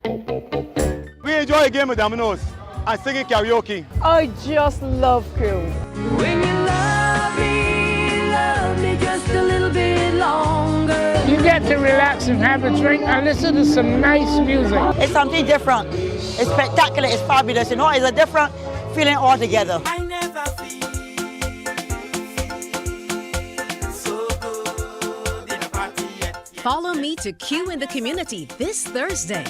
We enjoy a game of dominoes and singing karaoke. I just love cruise. When you love me just a little bit longer. You get to relax and have a drink and listen to some nice music. It's something different. It's spectacular. It's fabulous. You know, it's a different feeling altogether. I never feel so good in a party yet. Follow me to Q in the Community this Thursday.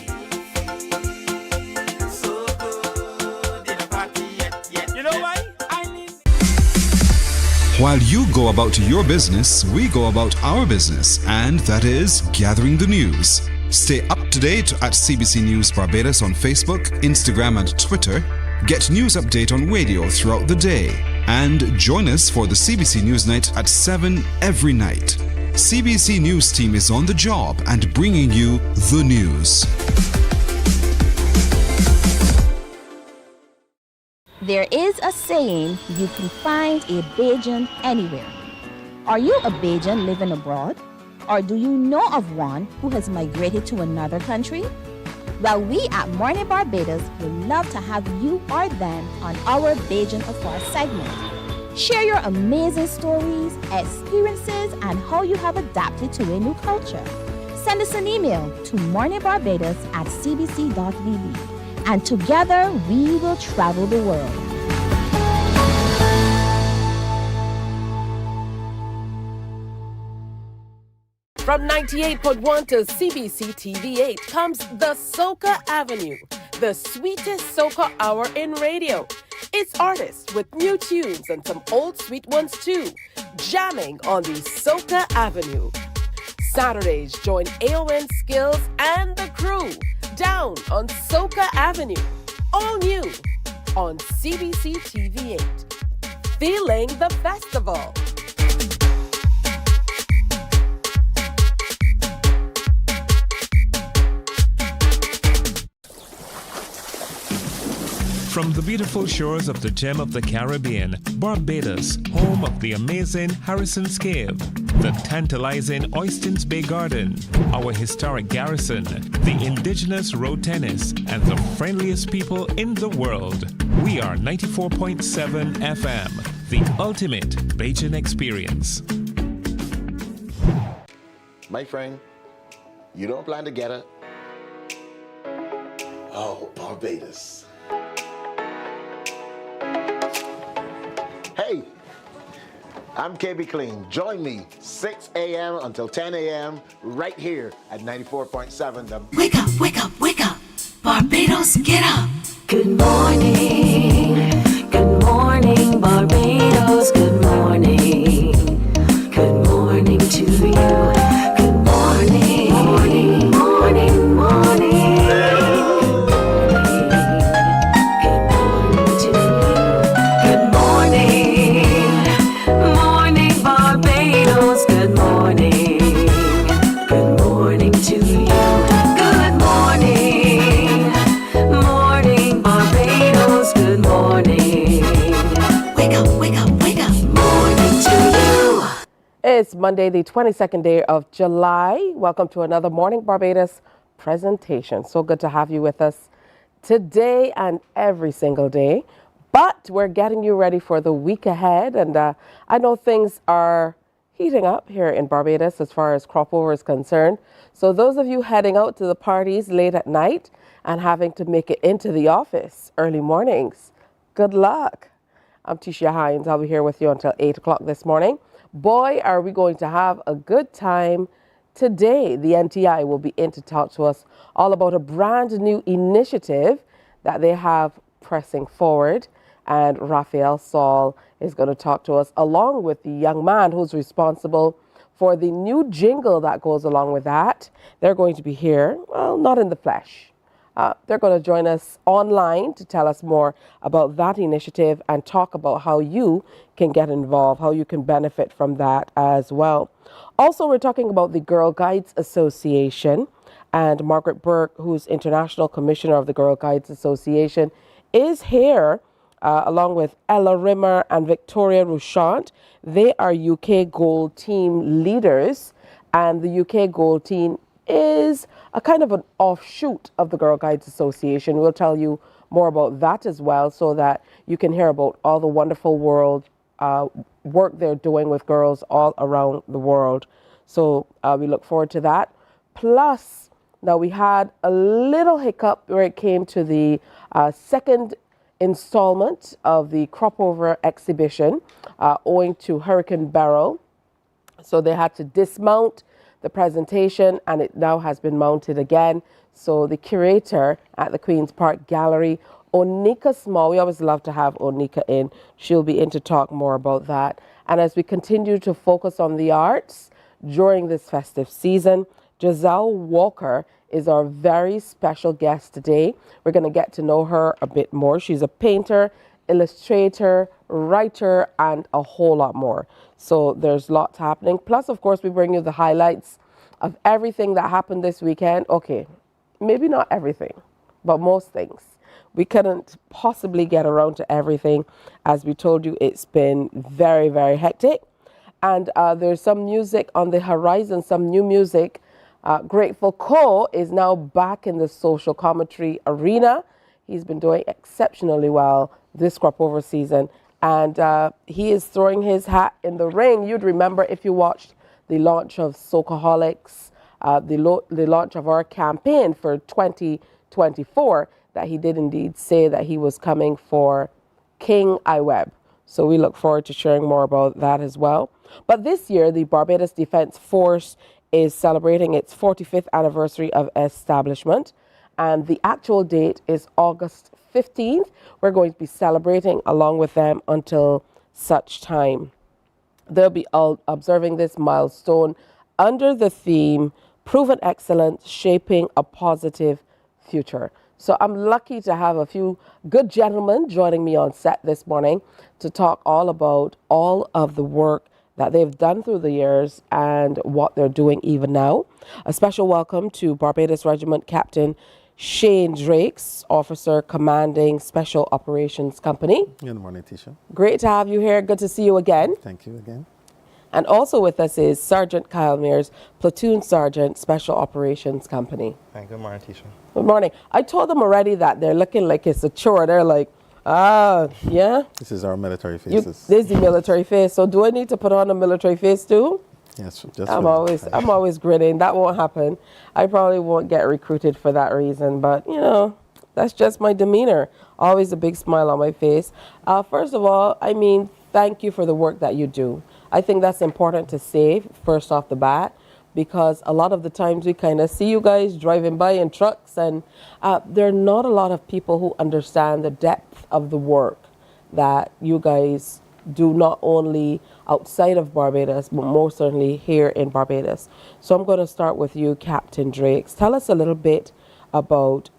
So good in a party yet. You know why? While you go about your business, we go about our business, and that is gathering the news. Stay up to date at CBC News Barbados on Facebook, Instagram, and Twitter. Get news update on radio throughout the day. And join us for the CBC News Night at 7 every night. CBC News team is on the job and bringing you the news. There is a saying, you can find a Bajan anywhere. Are you a Bajan living abroad? Or do you know of one who has migrated to another country? Well, we at Mornin Barbados would love to have you or them on our Bajan Affair segment. Share your amazing stories, experiences, and how you have adapted to a new culture. Send us an email to morninbarbados@cbc.vb. And together we will travel the world. From 98.1 to CBC TV8 comes the Soca Avenue, the sweetest soca hour in radio. It's artists with new tunes and some old sweet ones too, jamming on the Soca Avenue. Saturdays, join AON Skills and the crew down on Soca Avenue, all new on CBC TV8. Feeling the festival. From the beautiful shores of the gem of the Caribbean, Barbados, home of the amazing Harrison's Cave, the tantalizing Oystins Bay Garden, our historic garrison, the indigenous road tennis, and the friendliest people in the world. We are 94.7 FM, the ultimate Bajan experience. My friend, you don't plan to get it? Oh, Barbados. Hey, I'm KB Clean. Join me 6 a.m. until 10 a.m. right here at 94.7. Wake up, wake up, wake up. Barbados, get up. Good morning. Good morning, Barbados. Good morning. Good morning to you. Good morning. Morning, morning, morning. It's Monday, the 22nd day of July. Welcome to another Morning Barbados presentation. So good to have you with us today and every single day. But we're getting you ready for the week ahead. And I know things are heating up here in Barbados as far as Cropover is concerned. So those of you heading out to the parties late at night and having to make it into the office early mornings, good luck. I'm Tisha Hines. I'll be here with you until 8 o'clock this morning. Boy, are we going to have a good time today. The NTI will be in to talk to us all about a brand new initiative that they have pressing forward. And Raphael Saul is going to talk to us along with the young man who's responsible for the new jingle that goes along with that. They're going to be here, well, not in the flesh. They're going to join us online to tell us more about that initiative and talk about how you can get involved, how you can benefit from that as well. Also, we're talking about the Girl Guides Association, and Margaret Burke, who's International Commissioner of the Girl Guides Association, is here along with Ella Rimmer and Victoria Rouchant. They are UK Gold Team leaders, and the UK Gold Team is a kind of an offshoot of the Girl Guides Association. We'll tell you more about that as well, so that you can hear about all the wonderful work they're doing with girls all around the world. So we look forward to that. Plus, now we had a little hiccup where it came to the second installment of the Cropover exhibition owing to Hurricane Beryl. So they had to dismount the presentation, and it now has been mounted again. So the curator at the Queen's Park Gallery, Onika Small, we always love to have Onika in. She'll be in to talk more about that. And as we continue to focus on the arts during this festive season, Giselle Walker is our very special guest today. We're going to get to know her a bit more. She's a painter, illustrator, writer, and a whole lot more. So there's lots happening. Plus, of course, we bring you the highlights of everything that happened this weekend. Okay, maybe not everything, but most things. We couldn't possibly get around to everything. As we told you, it's been very, very hectic. And there's some music on the horizon, some new music. Grateful Co is now back in the social commentary arena. He's been doing exceptionally well this Cropover season. And he is throwing his hat in the ring. You'd remember if you watched the launch of Socoholics, the launch of our campaign for 2024, that he did indeed say that he was coming for King iWeb. So we look forward to sharing more about that as well. But this year, the Barbados Defence Force is celebrating its 45th anniversary of establishment. And the actual date is August 15th. We're going to be celebrating along with them until such time. They'll be observing this milestone under the theme, Proven Excellence, Shaping a Positive Future. So I'm lucky to have a few good gentlemen joining me on set this morning to talk all about all of the work that they've done through the years and what they're doing even now. A special welcome to Barbados Regiment Captain Shane Drakes, Officer Commanding Special Operations Company. Good morning, Tisha. Great to have you here. Good to see you again. Thank you again. And also with us is Sergeant Kyle Mears, Platoon Sergeant, Special Operations Company. Hi, good morning, Tisha. Good morning. I told them already that they're looking like it's a chore. They're like, yeah. This is our military faces. This is the military face. So do I need to put on a military face too? Yes, just I'm always grinning. That won't happen. I probably won't get recruited for that reason, but you know, that's just my demeanor. Always a big smile on my face. First of all, I mean, thank you for the work that you do. I think that's important to say first off the bat, because a lot of the times we kind of see you guys driving by in trucks, and there are not a lot of people who understand the depth of the work that you guys do, not only outside of Barbados, but more certainly here in Barbados. So I'm going to start with you, Captain Drakes. Tell us a little bit about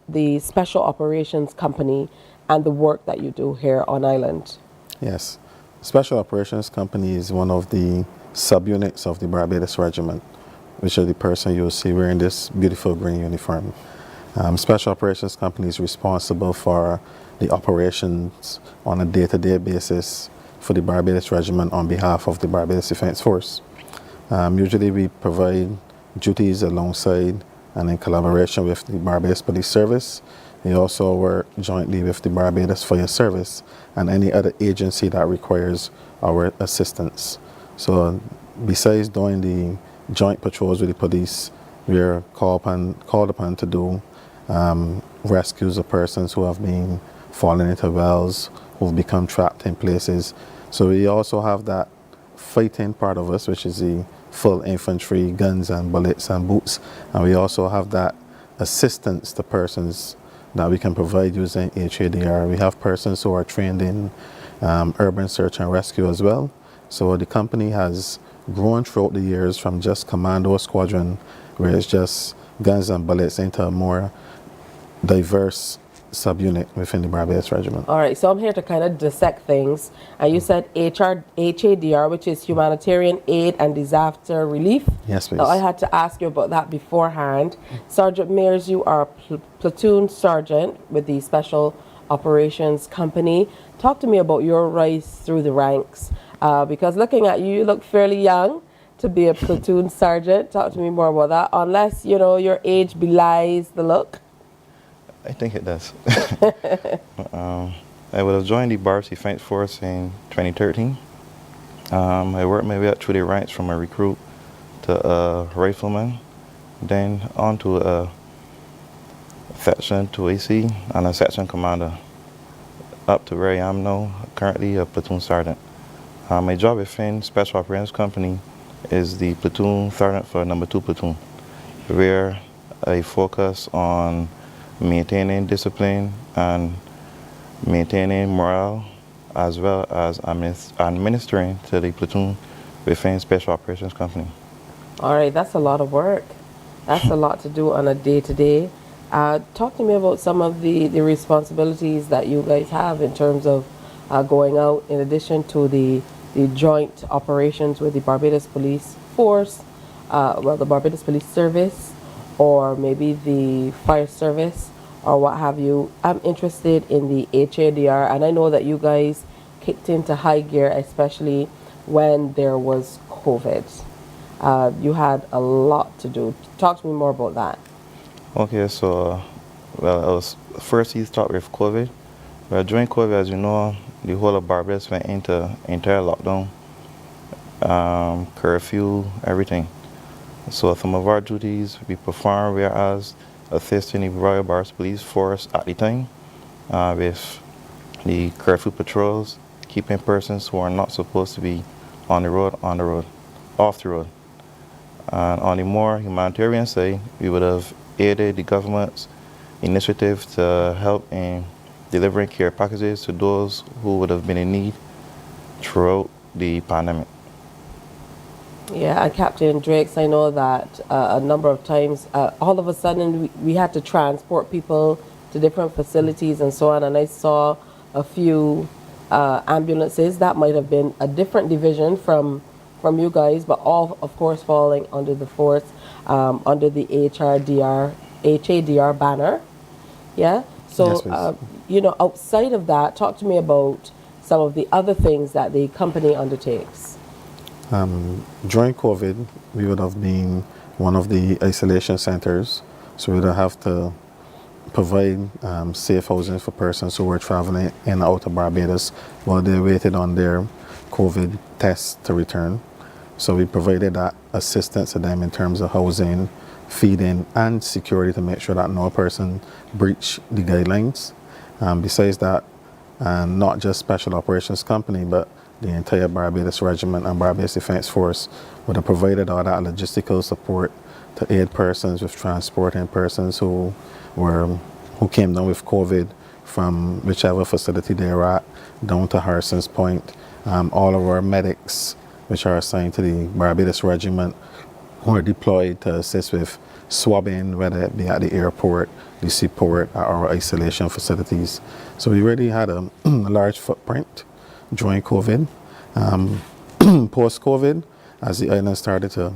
the Special Operations Company and the work that you do here on island. Yes. Special Operations Company is one of the subunits of the Barbados Regiment, which are the person you'll see wearing this beautiful green uniform. Special Operations Company is responsible for the operations on a day-to-day basis for the Barbados Regiment on behalf of the Barbados Defence Force. Usually we provide duties alongside and in collaboration with the Barbados Police Service. We also work jointly with the Barbados Fire Service and any other agency that requires our assistance. So besides doing the joint patrols with the police, we are called upon to do rescues of persons who have been fallen into wells, who have become trapped in places. So we also have that fighting part of us, which is the full infantry, guns and bullets and boots. And we also have that assistance to persons that we can provide using HADR. We have persons who are trained in urban search and rescue as well. So the company has grown throughout the years from just commando squadron, where it's just guns and bullets, into a more diverse subunit within the Barbados Regiment. All right, so I'm here to kind of dissect things. And you said HADR, which is Humanitarian Aid and Disaster Relief. Yes, please. Now, I had to ask you about that beforehand. Sergeant Mears, you are a platoon sergeant with the Special Operations Company. Talk to me about your rise through the ranks, because looking at you, you look fairly young. to be a platoon sergeant? Talk to me more about that. Unless, you know, your age belies the look. I think it does. I would have joined the Barbados Defense Force in 2013. I worked my way up through the ranks from a recruit to a rifleman, then on to a section 2AC and a section commander, up to where I am now, currently a platoon sergeant. My job within Special Operations Company is the platoon sergeant for number 2 platoon, where I focus on maintaining discipline and maintaining morale, as well as administering to the platoon within Special Operations Company. All right, that's a lot of work. That's a lot to do on a day-to-day. Talk to me about some of the responsibilities that you guys have in terms of going out, in addition to the joint operations with the Barbados Police Force, the Barbados Police Service, or maybe the Fire Service, or what have you. I'm interested in the HADR, and I know that you guys kicked into high gear, especially when there was COVID. You had a lot to do. Talk to me more about that. Okay, so, well, I was first you start with COVID. Well, during COVID, as you know, the whole of Barbados went into entire lockdown, curfew, everything. So some of our duties we perform, whereas assisting the Royal Barbados Police Force at the time with the curfew patrols, keeping persons who are not supposed to be on the road, off the road. And on the more humanitarian side, we would have aided the government's initiative to help in delivering care packages to those who would have been in need throughout the pandemic. Yeah, and Captain Drakes, I know that a number of times, all of a sudden, we had to transport people to different facilities and so on, and I saw a few ambulances that might have been a different division from you guys, but all, of course, falling under the force, under the HADR banner. Yeah? So, Yes, you know, outside of that, talk to me about some of the other things that the company undertakes. During COVID, we would have been one of the isolation centers, so we would have to provide safe housing for persons who were traveling in and out of Barbados while they waited on their COVID tests to return. So we provided that assistance to them in terms of housing, feeding, and security to make sure that no person breached the guidelines. Besides that, not just Special Operations Company, but the entire Barbados Regiment and Barbados Defense Force would have provided all that logistical support to aid persons with transporting persons who came down with COVID from whichever facility they were at down to Harrison's Point. All of our medics, which are assigned to the Barbados Regiment, were deployed to assist with swabbing, whether it be at the airport, the seaport, or our isolation facilities. So we really had a large footprint during COVID. Post-COVID, as the island started to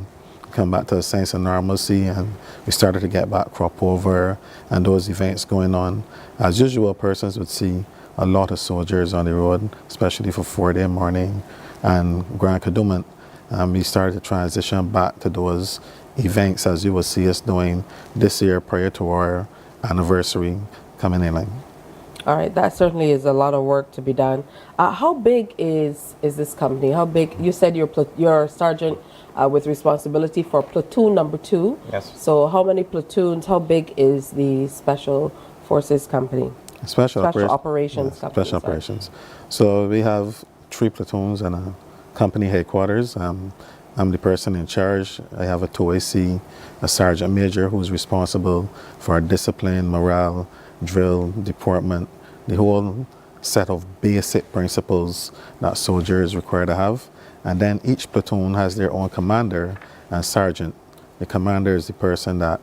come back to a sense of normalcy and we started to get back Cropover and those events going on, as usual, persons would see a lot of soldiers on the road, especially for 4-day morning and Grand Kadooment. We started to transition back to those events as you will see us doing this year prior to our anniversary coming in. All right, that certainly is a lot of work to be done. How big is this company? How big? You said you're a sergeant with responsibility for platoon number 2. Yes. So how many platoons? How big is the Special Forces Company? Special Operations yes, Company. Special Operations. So we have 3 platoons and a company headquarters. I'm the person in charge. I have a 2AC, a sergeant major who's responsible for discipline, morale, drill, deportment, the whole set of basic principles that soldiers require to have. And then each platoon has their own commander and sergeant. The commander is the person that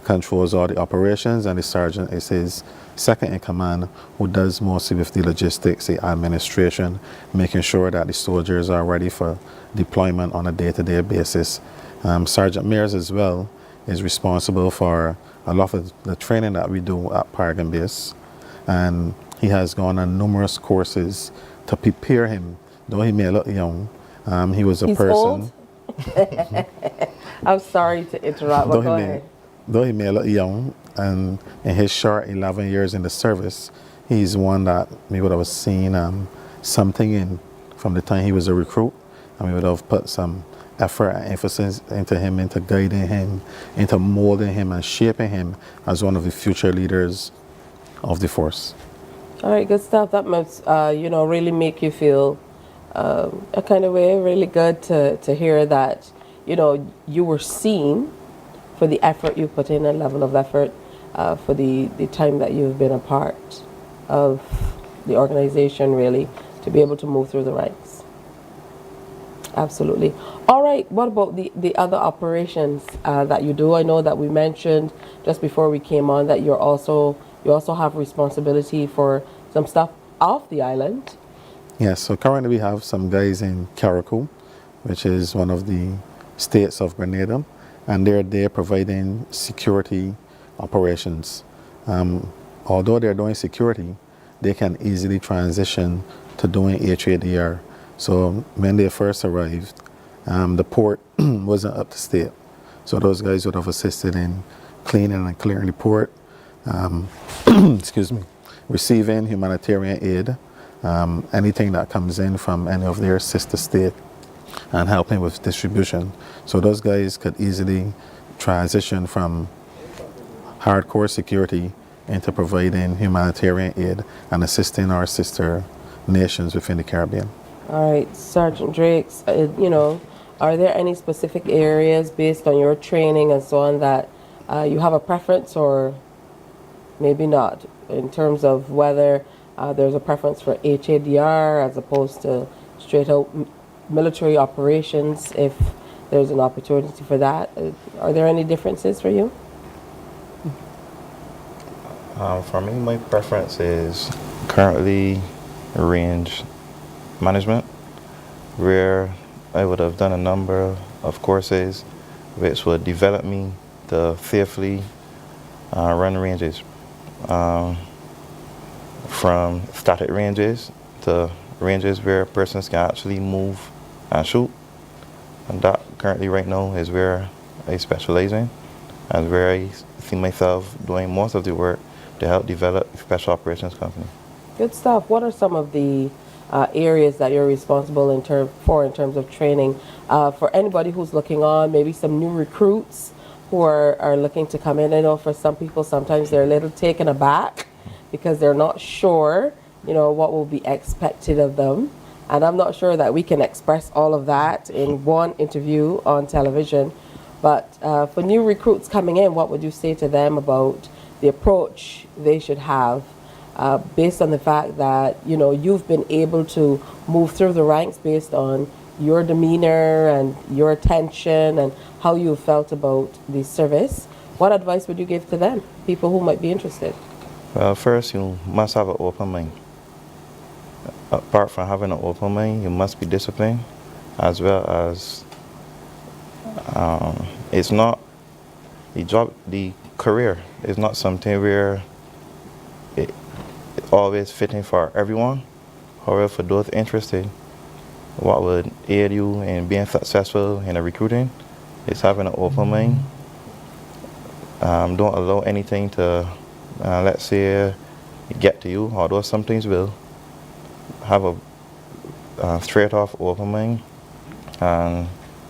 controls all the operations, and the sergeant is his second in command, who does mostly with the logistics, the administration, making sure that the soldiers are ready for deployment on a day-to-day basis. Sergeant Mears as well is responsible for a lot of the training that we do at Paragon Base, and he has gone on numerous courses to prepare him. Though he may look young, he was a He's person. old? I'm sorry to interrupt, but go ahead. Though he may look young, and in his short 11 years in the service, he's one that we would have seen something in from the time he was a recruit, and we would have put some effort and emphasis into him, into guiding him, into molding him and shaping him as one of the future leaders of the force. All right, good stuff. That must, really make you feel a kind of way really good to hear that, you were seen for the effort you put in, a level of effort for the time that you've been a part of the organization, really, to be able to move through the ranks. Absolutely. All right, what about the other operations that you do? I know that we mentioned just before we came on that you also have responsibility for some stuff off the island. Yes, so currently we have some guys in Carriacou, which is one of the states of Grenada, and they're there providing security operations. Although they're doing security, they can easily transition to doing HADR. So when they first arrived, the port wasn't up to state. So those guys would have assisted in cleaning and clearing the port, excuse me, receiving humanitarian aid, anything that comes in from any of their sister state, and helping with distribution. So those guys could easily transition from hardcore security into providing humanitarian aid and assisting our sister nations within the Caribbean. All right, Sergeant Drakes, are there any specific areas based on your training and so on that you have a preference, or maybe not, in terms of whether there's a preference for HADR as opposed to straight out military operations, if there's an opportunity for that? Are there any differences for you? For me, my preference is currently range management, where I would have done a number of courses which would develop me to safely run ranges, from static ranges to ranges where persons can actually move and shoot. And that currently right now is where I specialize in, and where I see myself doing most of the work to help develop a special operations company. Good stuff. What are some of the areas that you're responsible in terms of training for anybody who's looking on, maybe some new recruits who are looking to come in? I know for some people sometimes they're a little taken aback because they're not sure, what will be expected of them. And I'm not sure that we can express all of that in one interview on television. But for new recruits coming in, what would you say to them about the approach they should have based on the fact that, you've been able to move through the ranks based on your demeanor and your attention and how you felt about the service? What advice would you give to them, people who might be interested? Well, first, you must have an open mind. Apart from having an open mind, you must be disciplined, as well as it's not the career is not something where it's always fitting for everyone. However, for those interested, what would aid you in being successful in a recruiting is having an open mind. Don't allow anything to, let's say, get to you, although some things will. Have a straight off open mind and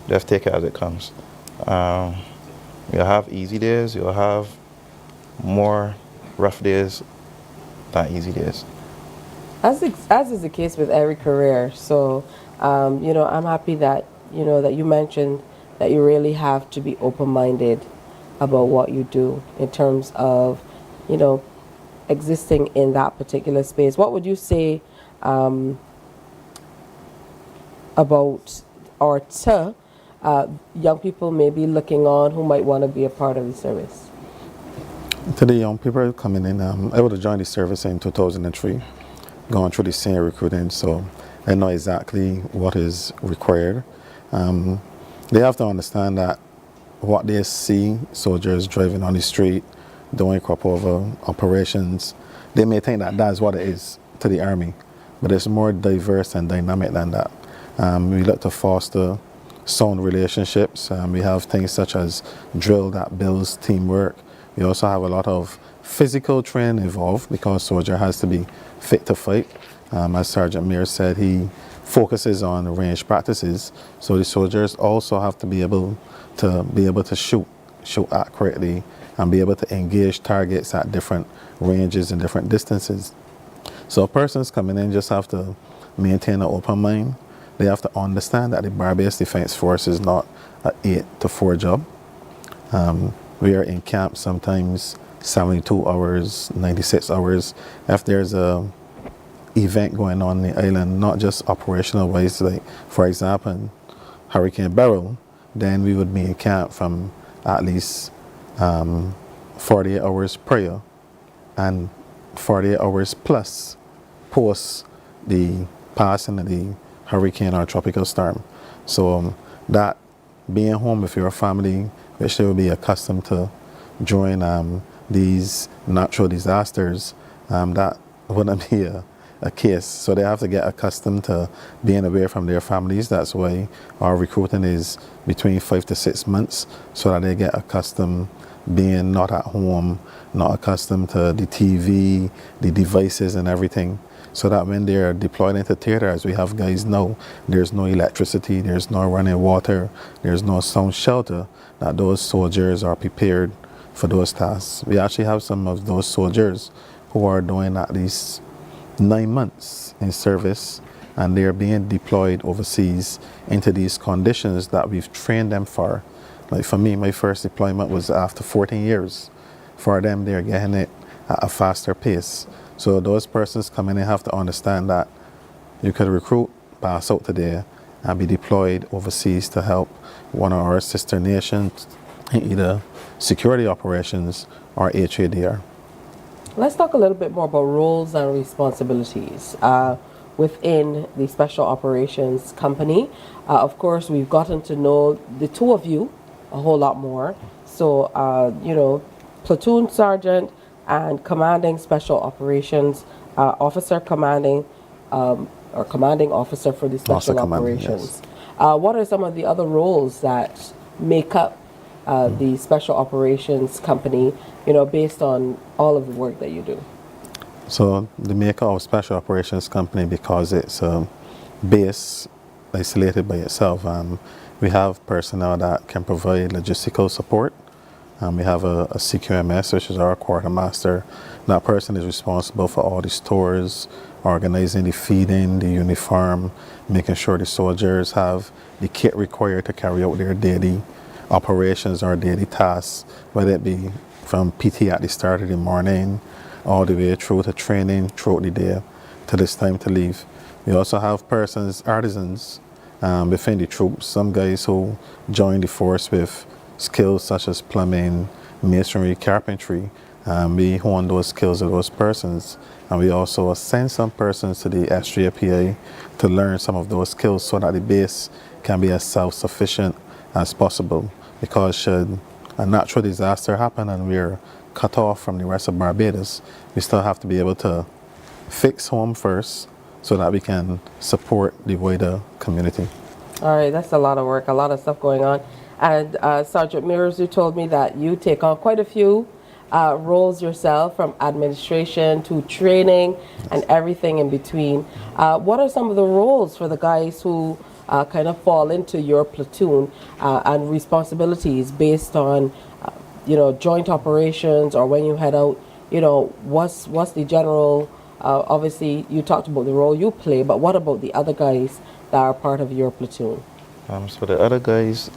just take it as it comes. You'll have easy days, you'll have more rough days than easy days. As is the case with every career. So, I'm happy that, that you mentioned that you really have to be open-minded about what you do in terms of, existing in that particular space. What would you say about or to young people maybe looking on who might want to be a part of the service? To the young people coming in, I would have joined the service in 2003, going through the senior recruiting, so I know exactly what is required. They have to understand that what they see soldiers driving on the street, doing Cropover operations, they may think that that's what it is to the Army, but it's more diverse and dynamic than that. We look to foster sound relationships. We have things such as drill that builds teamwork. We also have a lot of physical training involved because soldier has to be fit to fight. As Sergeant Mayer said, he focuses on range practices, so the soldiers also have to be able to shoot accurately and be able to engage targets at different ranges and different distances. So a person's coming in just have to maintain an open mind. They have to understand that the Barbados Defence Force is not an 8 to 4 job. We are in camp sometimes 72 hours, 96 hours. If there's a event going on in the island, not just operational wise, like for example, Hurricane Beryl, then we would be in camp from at least 48 hours prior and 48 hours plus post the passing of the hurricane or tropical storm. So that being home with your family, which they will be accustomed to during these natural disasters, that wouldn't be a case. So they have to get accustomed to being away from their families. That's why our recruiting is between 5 to 6 months, so that they get accustomed being not at home, not accustomed to the TV, the devices and everything, so that when they're deployed into theater, as we have guys now, there's no electricity, there's no running water, there's no sound shelter, that those soldiers are prepared for those tasks. We actually have some of those soldiers who are doing at least 9 months in service, and they're being deployed overseas into these conditions that we've trained them for. Like for me, my first deployment was after 14 years. For them, they're getting it at a faster pace. So those persons coming in have to understand that you could recruit, pass out today, and be deployed overseas to help one of our sister nations in either security operations or HADR. Let's talk a little bit more about roles and responsibilities within the Special Operations Company. Of course, we've gotten to know the two of you a whole lot more. So, platoon sergeant and commanding Special Operations officer, commanding or commanding officer for the Special Operations. Yes. What are some of the other roles that make up the Special Operations Company, based on all of the work that you do? So the makeup of Special Operations Company, because it's a base isolated by itself, we have personnel that can provide logistical support. We have a CQMS, which is our quartermaster. That person is responsible for all the stores, organizing the feeding, the uniform, making sure the soldiers have the kit required to carry out their daily operations or daily tasks, whether it be from PT at the start of the morning all the way through to training throughout the day till it's time to leave. We also have persons, artisans within the troops, some guys who join the force with skills such as plumbing, masonry, carpentry. We hone those skills of those persons, and we also send some persons to the SJPA to learn some of those skills so that the base can be as self-sufficient as possible. Because should a natural disaster happen and we're cut off from the rest of Barbados, we still have to be able to fix home first so that we can support the wider community. All right, that's a lot of work, a lot of stuff going on. And Sergeant Mears, you told me that you take on quite a few roles yourself, from administration to training and everything in between. What are some of the roles for the guys who kind of fall into your platoon and responsibilities based on, joint operations, or when you head out, what's the general, obviously you talked about the role you play, but what about the other guys that are part of your platoon? So the other guys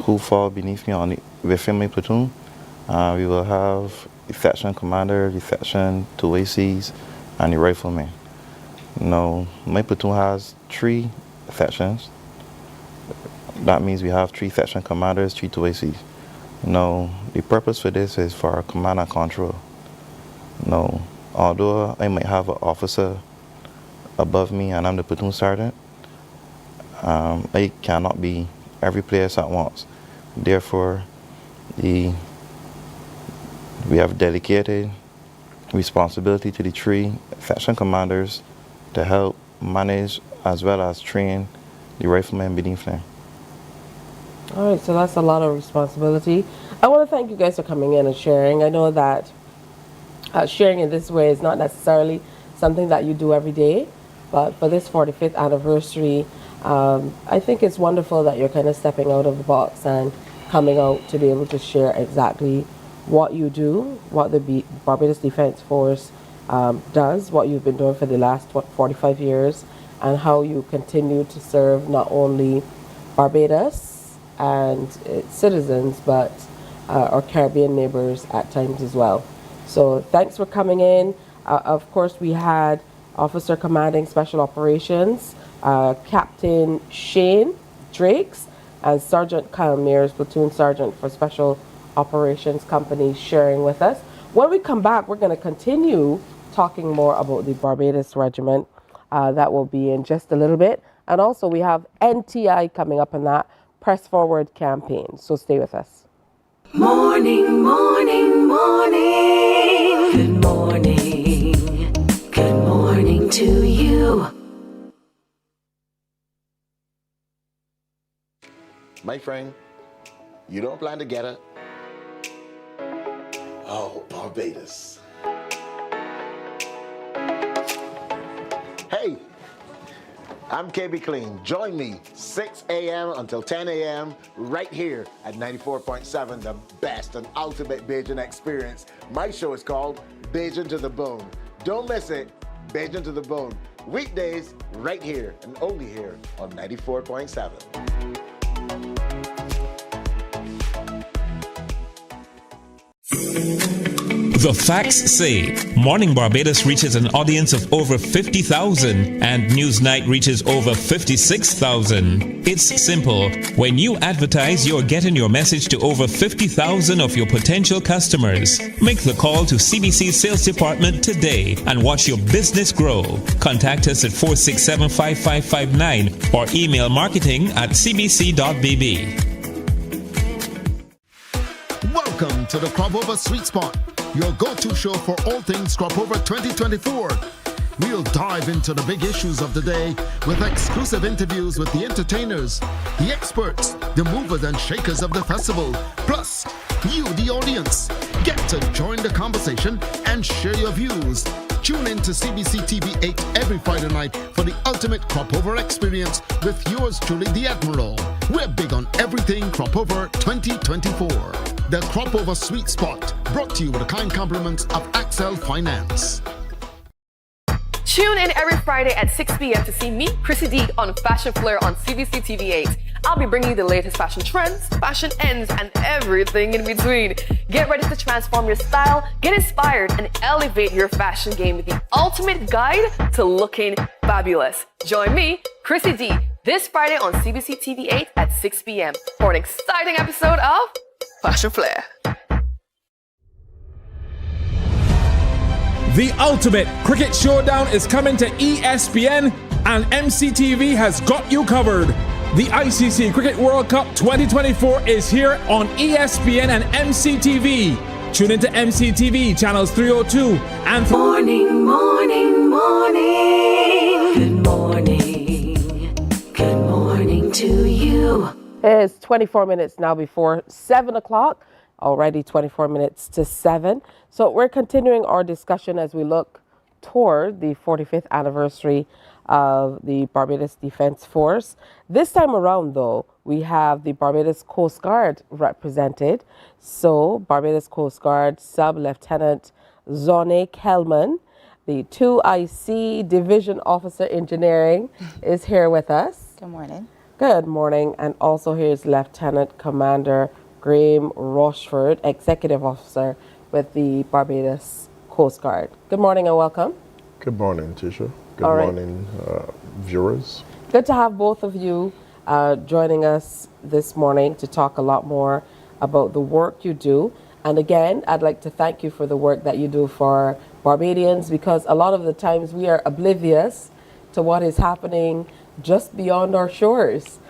who fall beneath me within my platoon, we will have the section commander, the section 2ACs, and the rifleman. My platoon has 3 sections. That means we have 3 section commanders, 3 2ACs. The purpose for this is for command and control. Although I might have an officer above me and I'm the platoon sergeant, I cannot be every place at once. Therefore, we have dedicated responsibility to the 3 section commanders to help manage as well as train the riflemen beneath them. All right, so that's a lot of responsibility. I want to thank you guys for coming in and sharing. I know that sharing in this way is not necessarily something that you do every day, but for this 45th anniversary, I think it's wonderful that you're kind of stepping out of the box and coming out to be able to share exactly what you do, what the Barbados Defense Force does, what you've been doing for the last 45 years, and how you continue to serve not only Barbados and its citizens, but our Caribbean neighbors at times as well. So thanks for coming in. Of course, we had Officer Commanding Special Operations, Captain Shane Drakes, and Sergeant Kyle Mears, Platoon Sergeant for Special Operations Company, sharing with us. When we come back, we're going to continue talking more about the Barbados Regiment. That will be in just a little bit. And also we have NTI coming up in that Press Forward campaign. So stay with us. Morning, morning, morning. Good morning. Good morning to you. My friend, you don't plan to get it? Oh, Barbados. Hey, I'm KB Clean. Join me 6 a.m. until 10 a.m. right here at 94.7, the best and ultimate Bajan experience. My show is called Bajan to the Bone. Don't miss it, Bajan to the Bone. Weekdays right here and only here on 94.7. The facts say Morning Barbados reaches an audience of over 50,000 and Newsnight reaches over 56,000. It's simple. When you advertise, you're getting your message to over 50,000 of your potential customers. Make the call to CBC Sales Department today and watch your business grow. Contact us at 467-5559 or email marketing@cbc.bb. Welcome to the Cropover Sweet Spot, your go-to show for all things Cropover 2024. We'll dive into the big issues of the day with exclusive interviews with the entertainers, the experts, the movers and shakers of the festival, plus you, the audience. Get to join the conversation and share your views. Tune in to CBC TV 8 every Friday night for the ultimate Cropover experience with yours truly, the Admiral. We're big on everything Cropover 2024. The Cropover Sweet Spot, brought to you with the kind compliments of Axel Finance. Tune in every Friday at 6 p.m. to see me, Chrissy D, on Fashion Flair on CBC TV 8. I'll be bringing you the latest fashion trends, fashion ends, and everything in between. Get ready to transform your style, get inspired, and elevate your fashion game with the ultimate guide to looking fabulous. Join me, Chrissy D, this Friday on CBC TV 8 at 6 p.m. for an exciting episode of Fashion Flair. The ultimate cricket showdown is coming to ESPN, and MCTV has got you covered. The ICC Cricket World Cup 2024 is here on ESPN and MCTV. Tune into MCTV channels 302 and Morning, morning, morning. Good morning. Good morning to you. It's 24 minutes now before 7 o'clock. Already 24 minutes to 7. So we're continuing our discussion as we look toward the 45th anniversary of the Barbados Defense Force. This time around, though, we have the Barbados Coast Guard represented. So Barbados Coast Guard Sub-Lieutenant Zonne Kelman, the 2IC Division Officer Engineering, is here with us. Good morning. Good morning. And also here's Lieutenant Commander Graham Rochford, Executive Officer with the Barbados Coast Guard. Good morning and welcome. Good morning, Tisha. Good All right. morning, viewers. Good to have both of you joining us this morning to talk a lot more about the work you do. And again, I'd like to thank you for the work that you do for Barbadians, because a lot of the times we are oblivious to what is happening just beyond our shores.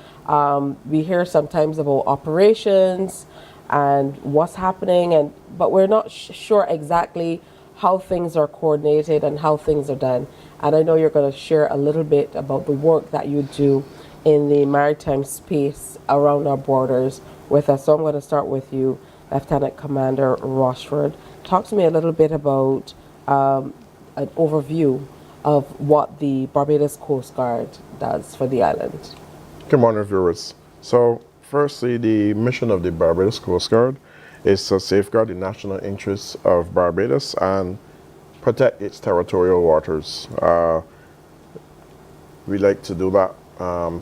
We hear sometimes about operations and what's happening, but we're not sure exactly how things are coordinated and how things are done. And I know you're going to share a little bit about the work that you do in the maritime space around our borders with us. So I'm going to start with you, Lieutenant Commander Rochford. Talk to me a little bit about an overview of what the Barbados Coast Guard does for the island. Good morning, viewers. So, firstly, the mission of the Barbados Coast Guard is to safeguard the national interests of Barbados and protect its territorial waters. We like to do that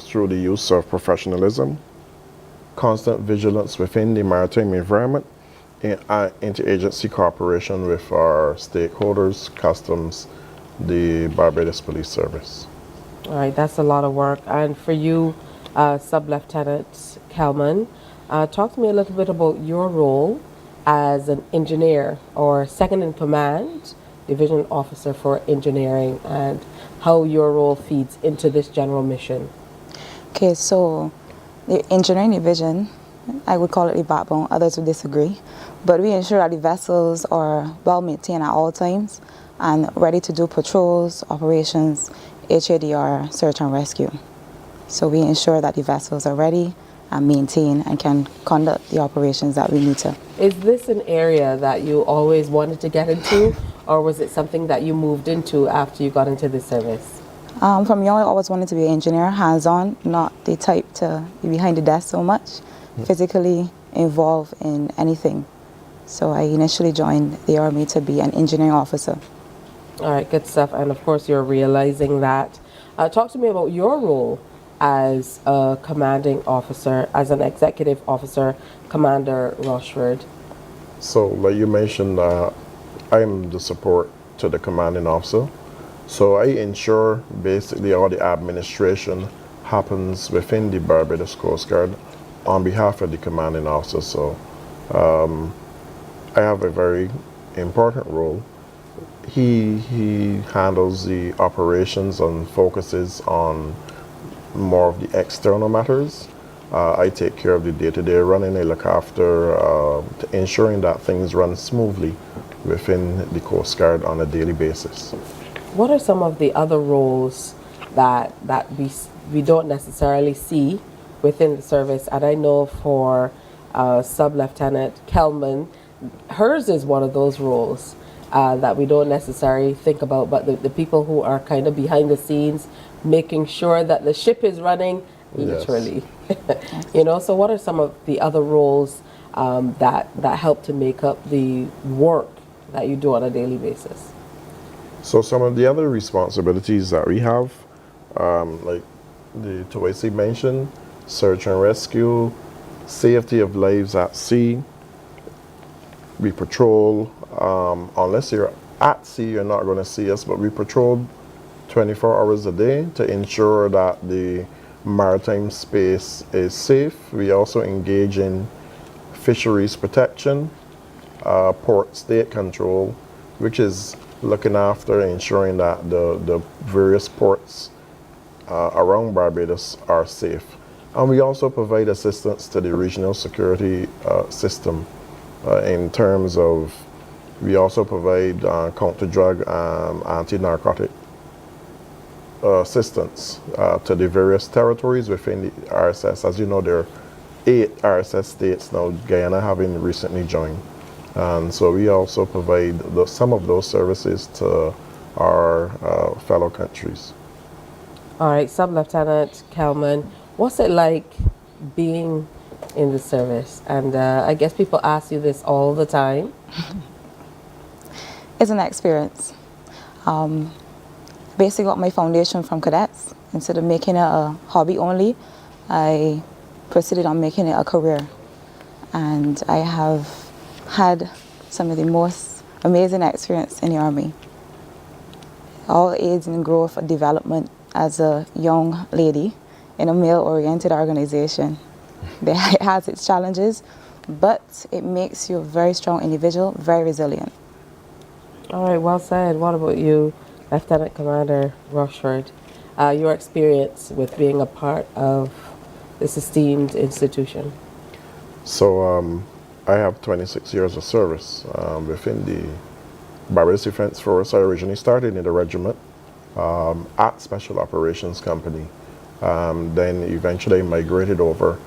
through the use of professionalism, constant vigilance within the maritime environment, and interagency cooperation with our stakeholders, customs, the Barbados Police Service. All right, that's a lot of work. And for you, Sub-Lieutenant Kelman, talk to me a little bit about your role as an engineer or second in command, division officer for engineering, and how your role feeds into this general mission. Okay, so the engineering division, I would call it the backbone, others would disagree, but we ensure that the vessels are well maintained at all times and ready to do patrols, operations, HADR, search and rescue. So we ensure that the vessels are ready and maintained and can conduct the operations that we need to. Is this an area that you always wanted to get into, or was it something that you moved into after you got into the service? From young, I always wanted to be an engineer, hands-on, not the type to be behind the desk so much, physically involved in anything. So I initially joined the Army to be an engineering officer. All right, good stuff. And of course, you're realizing that. Talk to me about your role as a commanding officer, as an executive officer, Commander Rochford. So, like you mentioned, I'm the support to the commanding officer. So I ensure basically all the administration happens within the Barbados Coast Guard on behalf of the commanding officer. So I have a very important role. He handles the operations and focuses on more of the external matters. I take care of the day-to-day running. I look after ensuring that things run smoothly within the Coast Guard on a daily basis. What are some of the other roles that we don't necessarily see within the service? And I know for Sub-Lieutenant Kelman, hers is one of those roles that we don't necessarily think about, but the people who are kind of behind the scenes, making sure that the ship is running, literally. Yes. You know, so what are some of the other roles that help to make up the work that you do on a daily basis? So some of the other responsibilities that we have, like the Tawasi mentioned, search and rescue, safety of lives at sea. We patrol, unless you're at sea, you're not going to see us, but we patrol 24 hours a day to ensure that the maritime space is safe. We also engage in fisheries protection, port state control, which is looking after ensuring that the various ports around Barbados are safe. And we also provide assistance to the regional security system in terms of, we also provide counter-drug anti-narcotic assistance to the various territories within the RSS. As you know, there are 8 RSS states now, Guyana having recently joined. And so we also provide some of those services to our fellow countries. All right, Sub-Lieutenant Kelman, what's it like being in the service? And I guess people ask you this all the time. It's an experience. Basically got my foundation from cadets. Instead of making it a hobby only, I proceeded on making it a career. And I have had some of the most amazing experience in the Army. All aids in growth and development as a young lady in a male-oriented organization. It has its challenges, but it makes you a very strong individual, very resilient. All right, well said. What about you, Lieutenant Commander Rochford? Your experience with being a part of this esteemed institution? So I have 26 years of service within the Barbados Defense Force. I originally started in the regiment at Special Operations Company. Then eventually migrated over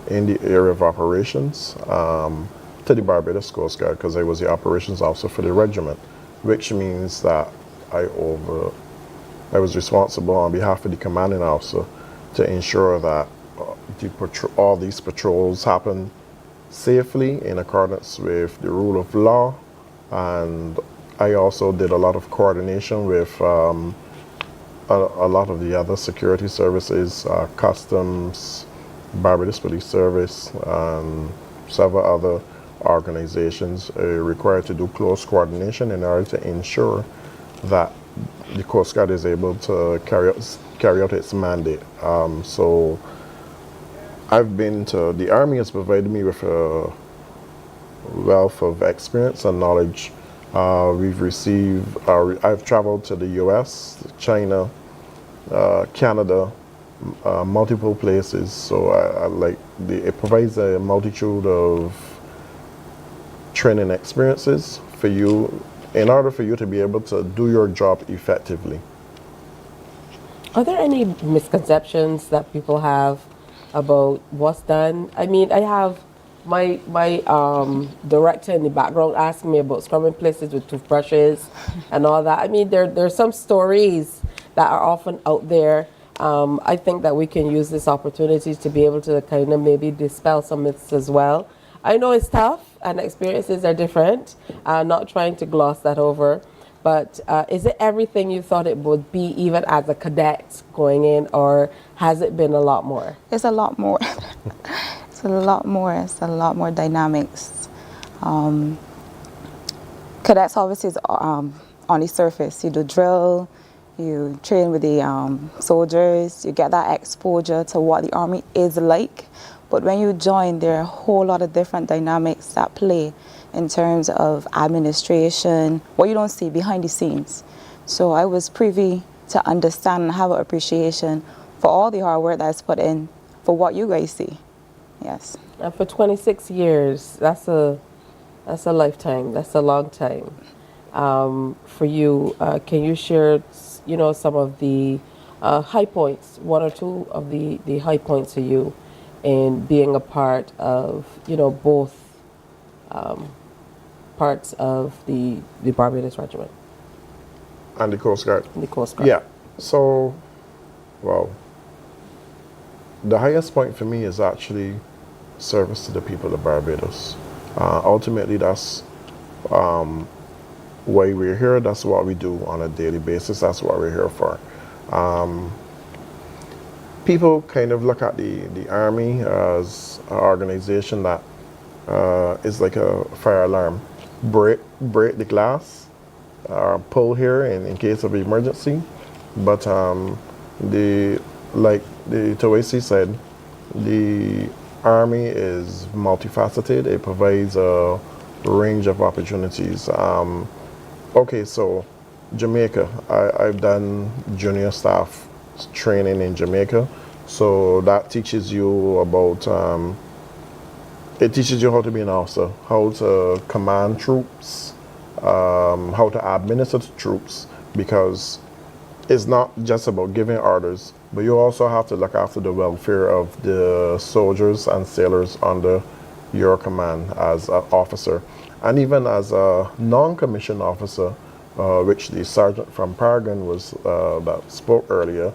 in the area of operations to the Barbados Coast Guard because I was the operations officer for the regiment, which means that I was responsible on behalf of the commanding officer to ensure that all these patrols happen safely in accordance with the rule of law. And I also did a lot of coordination with a lot of the other security services, Customs, Barbados Police Service, and several other organizations required to do close coordination in order to ensure that the Coast Guard is able to carry out its mandate. So I've been to, the Army has provided me with a wealth of experience and knowledge. I've traveled to the US, China, Canada, multiple places. So it provides a multitude of training experiences for you in order for you to be able to do your job effectively. Are there any misconceptions that people have about what's done? I mean, I have my director in the background asking me about scrubbing places with toothbrushes and all that. I mean, there's some stories that are often out there. I think that we can use this opportunity to be able to kind of maybe dispel some myths as well. I know it's tough and experiences are different. Not trying to gloss that over. But is it everything you thought it would be, even as a cadet going in, or has it been a lot more? It's a lot more. It's a lot more. It's a lot more dynamics. Cadets obviously is on the surface. You do drill, you train with the soldiers, you get that exposure to what the Army is like. But when you join, there are a whole lot of different dynamics that play in terms of administration, what you don't see behind the scenes. So I was privy to understand and have an appreciation for all the hard work that's put in for what you guys see. Yes. And for 26 years, that's a lifetime. That's a long time. For you, can you share, some of the high points, one or two of the high points for you in being a part of, both parts of the Barbados Regiment? And the Coast Guard? The Coast Guard. Yeah. So, well, the highest point for me is actually service to the people of Barbados. Ultimately, that's why we're here. That's what we do on a daily basis. That's what we're here for. People kind of look at the Army as an organization that is like a fire alarm. Break the glass, pull here in case of emergency. But like the Tawasi said, the Army is multifaceted. It provides a range of opportunities. Okay, so Jamaica, I've done junior staff training in Jamaica. So that teaches you about, it teaches you how to be an officer, how to command troops, how to administer to troops, because it's not just about giving orders, but you also have to look after the welfare of the soldiers and sailors under your command as an officer. And even as a non-commissioned officer, which the sergeant from Paragon was that spoke earlier,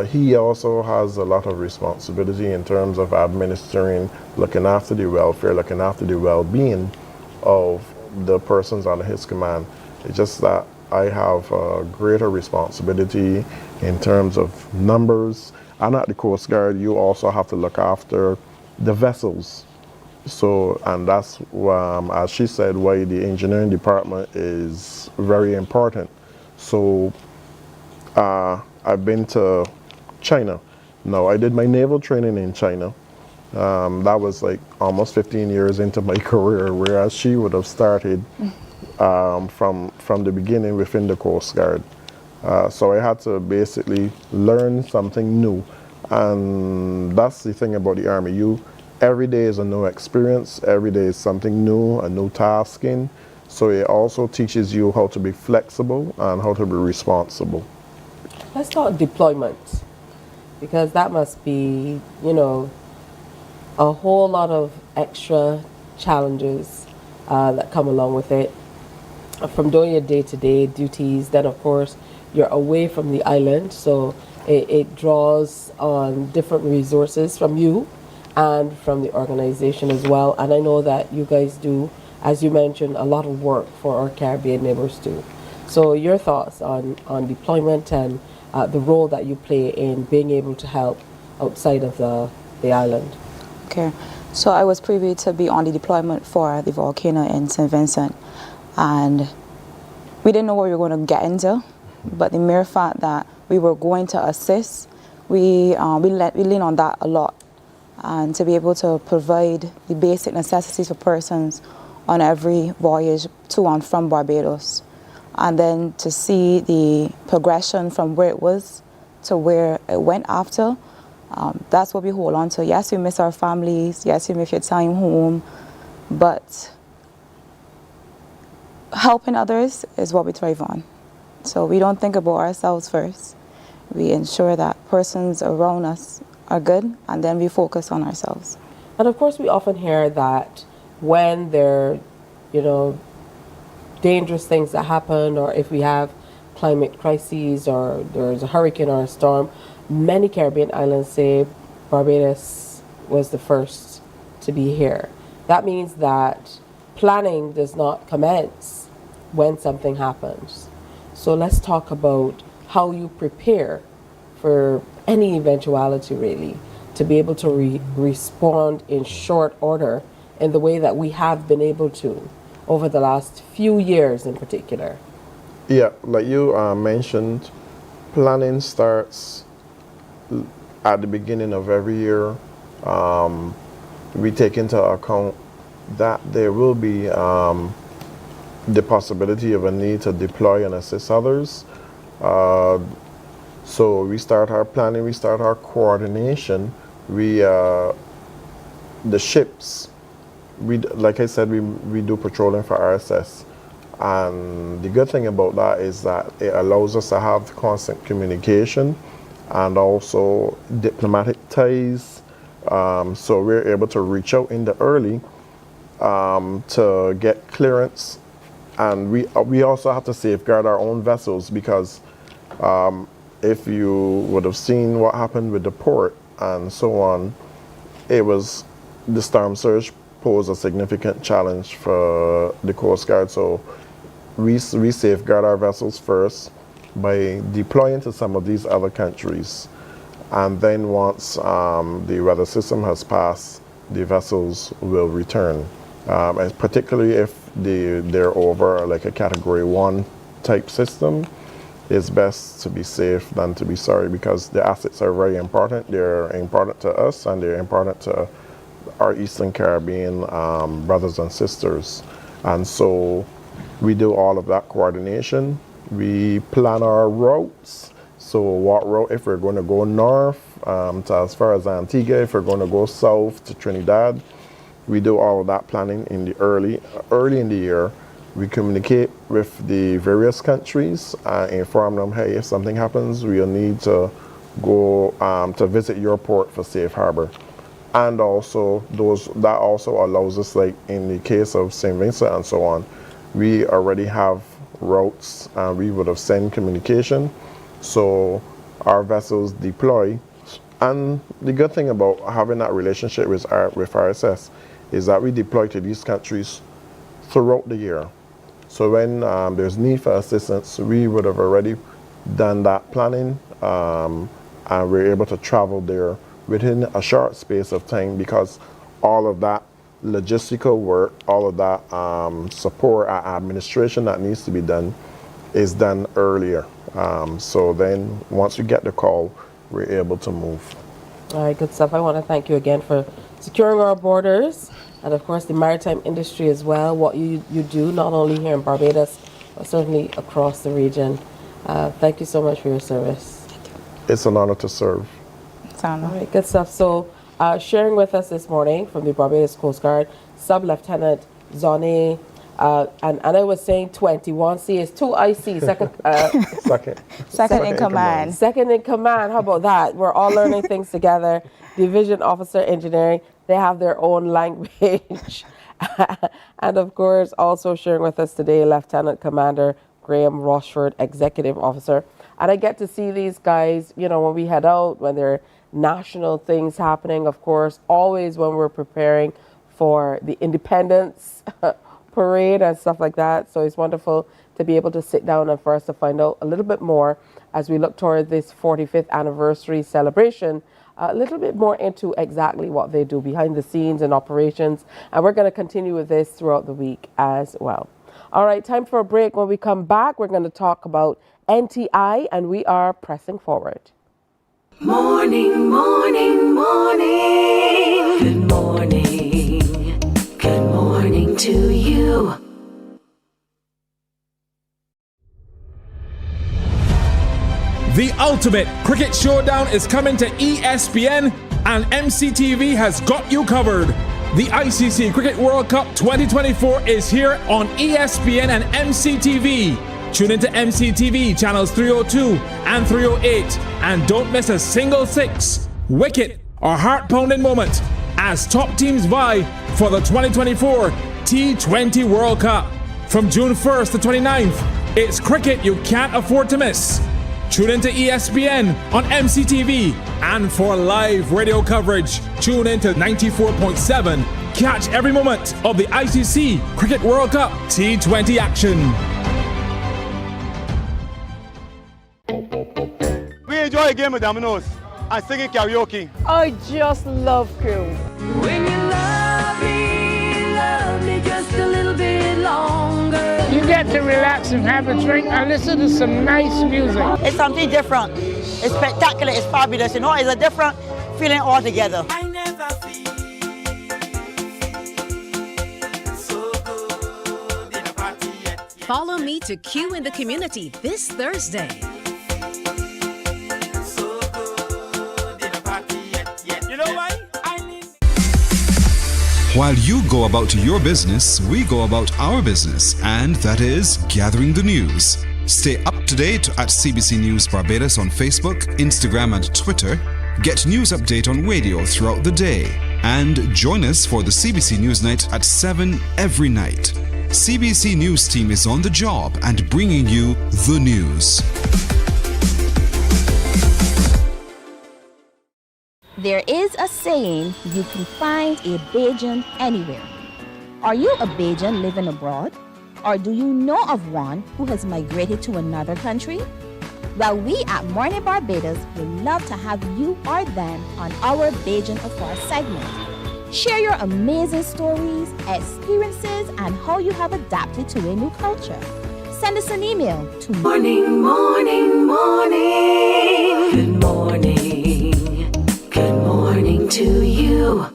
he also has a lot of responsibility in terms of administering, looking after the welfare, looking after the well-being of the persons under his command. It's just that I have a greater responsibility in terms of numbers. And at the Coast Guard, you also have to look after the vessels. So, and that's, as she said, why the engineering department is very important. So, I've been to China. No, I did my naval training in China. That was like almost 15 years into my career, whereas she would have started from the beginning within the Coast Guard. So I had to basically learn something new. And that's the thing about the Army. Every day is a new experience. Every day is something new, a new tasking. So it also teaches you how to be flexible and how to be responsible. Let's talk deployment. Because that must be, you know, a whole lot of extra challenges that come along with it. From doing your day-to-day duties, then of course you're away from the island, so it draws on different resources from you and from the organization as well. And I know that you guys do, as you mentioned, a lot of work for our Caribbean neighbors too. So your thoughts on deployment and the role that you play in being able to help outside of the island. Okay, so I was privy to be on the deployment for the volcano in St. Vincent, and we didn't know what we were going to get into, but the mere fact that we were going to assist, we lean on that a lot, and to be able to provide the basic necessities for persons on every voyage to and from Barbados, and then to see the progression from where it was to where it went after. That's what we hold on to. Yes, we miss our families. Yes, we miss your time home. But helping others is what we thrive on. So we don't think about ourselves first. We ensure that persons around us are good, and then we focus on ourselves. And of course, we often hear that when there, you know, dangerous things that happen, or if we have climate crises, or there's a hurricane or a storm, many Caribbean islands say Barbados was the first to be here. That means that planning does not commence when something happens. So let's talk about how you prepare for any eventuality, really, to be able to respond in short order in the way that we have been able to over the last few years in particular. Yeah, like you mentioned, planning starts at the beginning of every year. We take into account that there will be the possibility of a need to deploy and assist others. So we start our planning, we start our coordination. The ships, like I said, we do patrolling for RSS. And the good thing about that is that it allows us to have constant communication and also diplomatic ties. So we're able to reach out in the early to get clearance. And we also have to safeguard our own vessels, because if you would have seen what happened with the port and so on, the storm surge posed a significant challenge for the Coast Guard. So we safeguard our vessels first by deploying to some of these other countries. And then once the weather system has passed, the vessels will return. And particularly if they're over like a Category 1 type system, it's best to be safe than to be sorry, because the assets are very important. They're important to us, and they're important to our Eastern Caribbean brothers and sisters. And so we do all of that coordination. We plan our routes. So what route, if we're going to go north to as far as Antigua, if we're going to go south to Trinidad, we do all of that planning in the early in the year. We communicate with the various countries and inform them, hey, if something happens, we'll need to go to visit your port for safe harbor. And also that also allows us, like in the case of St. Vincent and so on, we already have routes and we would have sent communication. So our vessels deploy. And the good thing about having that relationship with RSS is that we deploy to these countries throughout the year. So when there's need for assistance, we would have already done that planning, and we're able to travel there within a short space of time, because all of that logistical work, all of that support and administration that needs to be done is done earlier. So then once we get the call, we're able to move. All right, good stuff. I want to thank you again for securing our borders, and of course the maritime industry as well, what you do not only here in Barbados, but certainly across the region. Thank you so much for your service. It's an honor to serve. All right, good stuff. So sharing with us this morning from the Barbados Coast Guard, Sub-Lieutenant Zone And I was saying 21. See, it's 2 IC, second, Second in command. Second in command. How about that? We're all learning things together. Division Officer Engineering, they have their own language. And of course, also sharing with us today, Lieutenant Commander Graham Rochford, Executive Officer. And I get to see these guys, you know, when we head out, when there are national things happening, of course, always when we're preparing for the Independence Parade and stuff like that. So it's wonderful to be able to sit down and for us to find out a little bit more as we look toward this 45th anniversary celebration, a little bit more into exactly what they do behind the scenes and operations. And we're going to continue with this throughout the week as well. All right, time for a break. When we come back, we're going to talk about NTI, and we are pressing forward. Morning, morning, morning. Good morning. Good morning to you. The ultimate cricket showdown is coming to ESPN, and MCTV has got you covered. The ICC Cricket World Cup 2024 is here on ESPN and MCTV. Tune into MCTV channels 302 and 308 and don't miss a single six, wicket or heart-pounding moment as top teams vie for the 2024 T20 World Cup. From June 1st to 29th, it's cricket you can't afford to miss. Tune into ESPN on MCTV, and for live radio coverage, tune into 94.7. Catch every moment of the ICC Cricket World Cup T20 action. We enjoy a game of dominoes and singing karaoke. I just love crew. When you love me just a little bit longer. You get to relax and have a drink and listen to some nice music. It's something different. It's spectacular. It's fabulous. You know, it's a different feeling altogether. Follow me to Q in the Community this Thursday. You know why? While you go about your business, we go about our business, and that is gathering the news. Stay up to date at CBC News Barbados on Facebook, Instagram, and Twitter. Get news update on radio throughout the day. And join us for the CBC News Night at 7 every night. CBC News team is on the job and bringing you the news. There is a saying, you can find a Bajan anywhere. Are you a Bajan living abroad? Or do you know of one who has migrated to another country? Well, we at Mornin Barbados would love to have you or them on our Bajan Affair segment. Share your amazing stories, experiences, and how you have adapted to a new culture. Send us an email to Morning, morning, morning. Good morning. Good morning to you.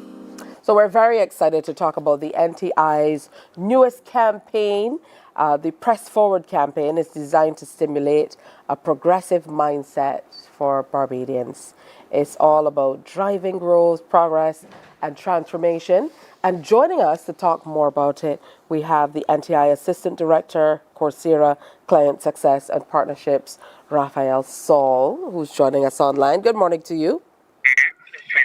So we're very excited to talk about the NTI's newest campaign. The Press Forward campaign is designed to stimulate a progressive mindset for Barbadians. It's all about driving growth, progress, and transformation. And joining us to talk more about it, we have the NTI Assistant Director, Coursera, Client Success and Partnerships, Raphael Saul, who's joining us online. Good morning to you.